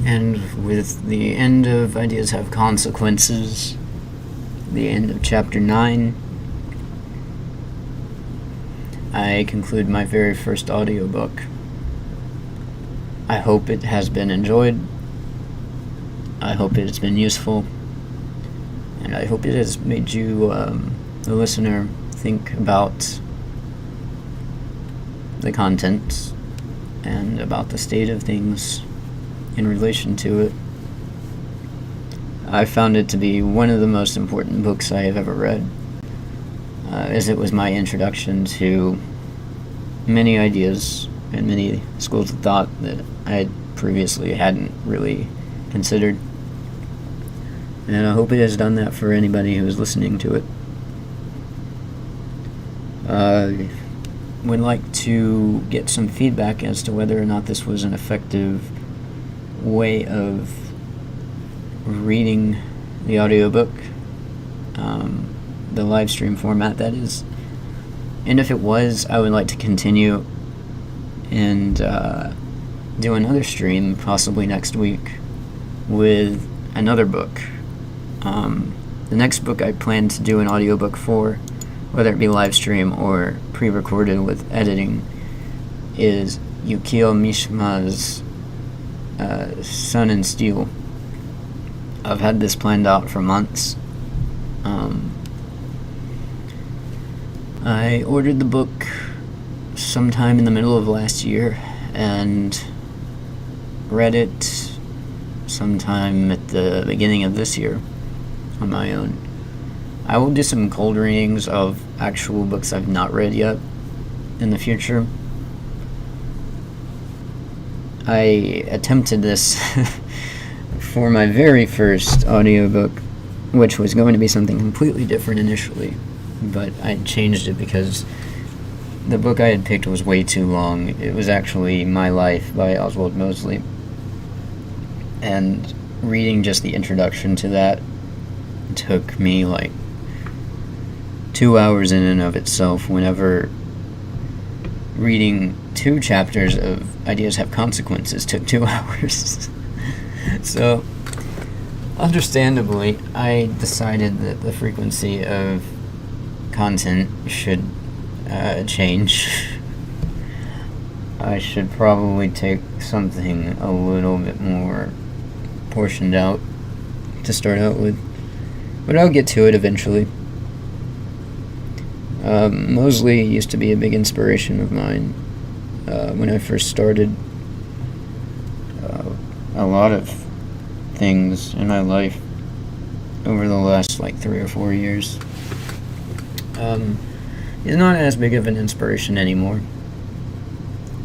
And with the end of Ideas Have Consequences, the end of Chapter 9, I conclude my very first audiobook. I hope it has been enjoyed. I hope it has been useful. And I hope it has made you, the listener, think about the content and about the state of things in relation to it. I found it to be one of the most important books I have ever read, as it was my introduction to many ideas and many schools of thought that I previously hadn't really considered. And I hope it has done that for anybody who is listening to it. I would like to get some feedback as to whether or not this was an effective way of reading the audiobook, the live stream format, that is. And if it was, I would like to continue and do another stream, possibly next week, with another book. The next book I plan to do an audiobook for, whether it be live stream or pre-recorded with editing, is Yukio Mishima's Sun and Steel. I've had this planned out for months. I ordered the book sometime in the middle of last year and read it sometime at the beginning of this year on my own. I will do some cold readings of actual books I've not read yet in the future. I attempted this for my very first audiobook, which was going to be something completely different initially, but I changed it because the book I had picked was way too long. It was actually My Life by Oswald Mosley, and reading just the introduction to that took me like 2 hours in and of itself, whenever reading 2 chapters of Ideas Have Consequences took 2 hours. So, understandably, I decided that the frequency of content should change. I should probably take something a little bit more portioned out to start out with, but I'll get to it eventually. Mosley used to be a big inspiration of mine when I first started. A lot of things in my life over the last 3 or 4 years is not as big of an inspiration anymore.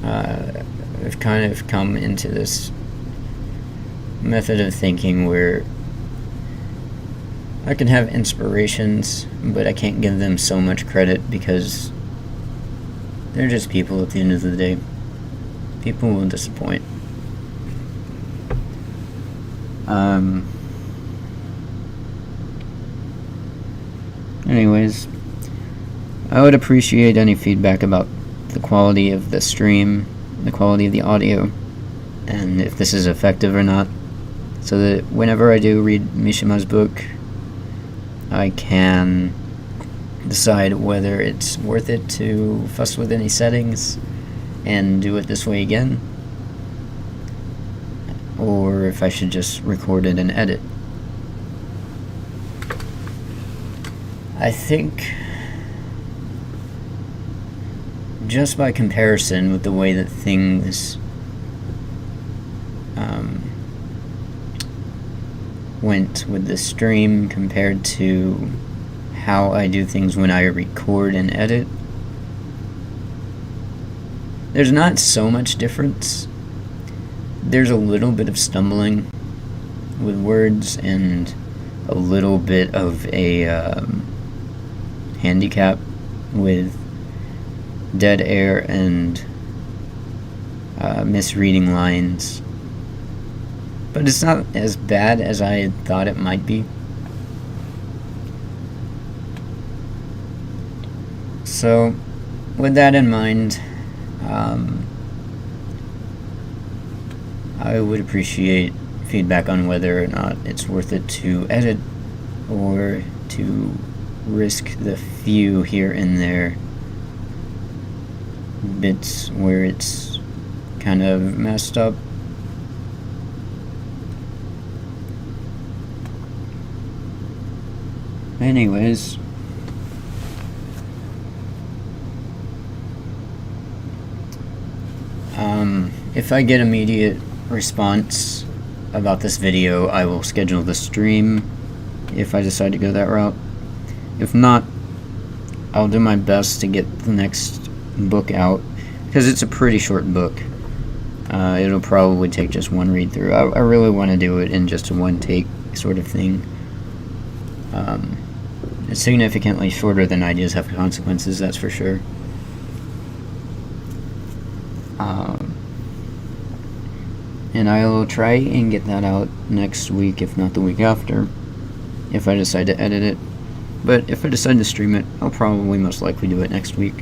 I've kind of come into this method of thinking where I can have inspirations, but I can't give them so much credit because they're just people at the end of the day. People will disappoint. Anyways, I would appreciate any feedback about the quality of the stream, the quality of the audio, and if this is effective or not, so that whenever I do read Mishima's book, I can decide whether it's worth it to fuss with any settings and do it this way again, or if I should just record it and edit. I think, just by comparison with the way that things went with the stream compared to how I do things when I record and edit, there's not so much difference. There's a little bit of stumbling with words and a little bit of a handicap with dead air and misreading lines, but it's not as bad as I had thought it might be. So with that in mind, I would appreciate feedback on whether or not it's worth it to edit or to risk the few here and there bits where it's kind of messed up. Anyways, if I get immediate response about this video, I will schedule the stream if I decide to go that route. If not, I'll do my best to get the next book out, because it's a pretty short book. It'll probably take just one read through. I really want to do it in just a one take sort of thing. It's significantly shorter than Ideas Have Consequences, that's for sure. And I will try and get that out next week, if not the week after, if I decide to edit it. But if I decide to stream it, I'll probably most likely do it next week,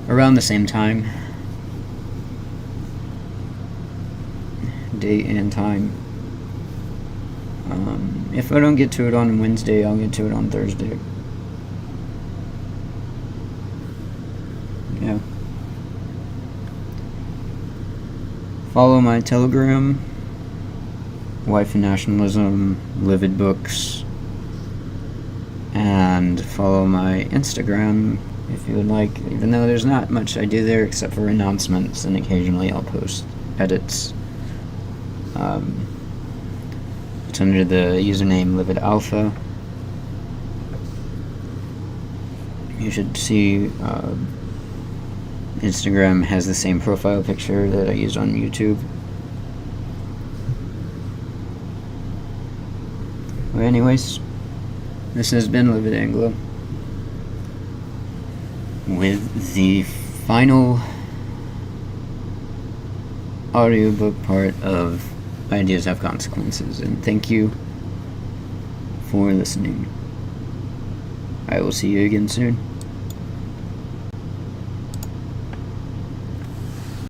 around the same time, date and time. If I don't get to it on Wednesday, I'll get to it on Thursday. Yeah. Follow my Telegram, Wife and Nationalism, Livid Books, and follow my Instagram if you would like, even though there's not much I do there except for announcements, and occasionally I'll post edits. It's under the username Livid Alpha. You should see Instagram has the same profile picture that I use on YouTube. Well, anyways, this has been Livid Anglo with the final audiobook part of Ideas Have Consequences, and thank you for listening. I will see you again soon.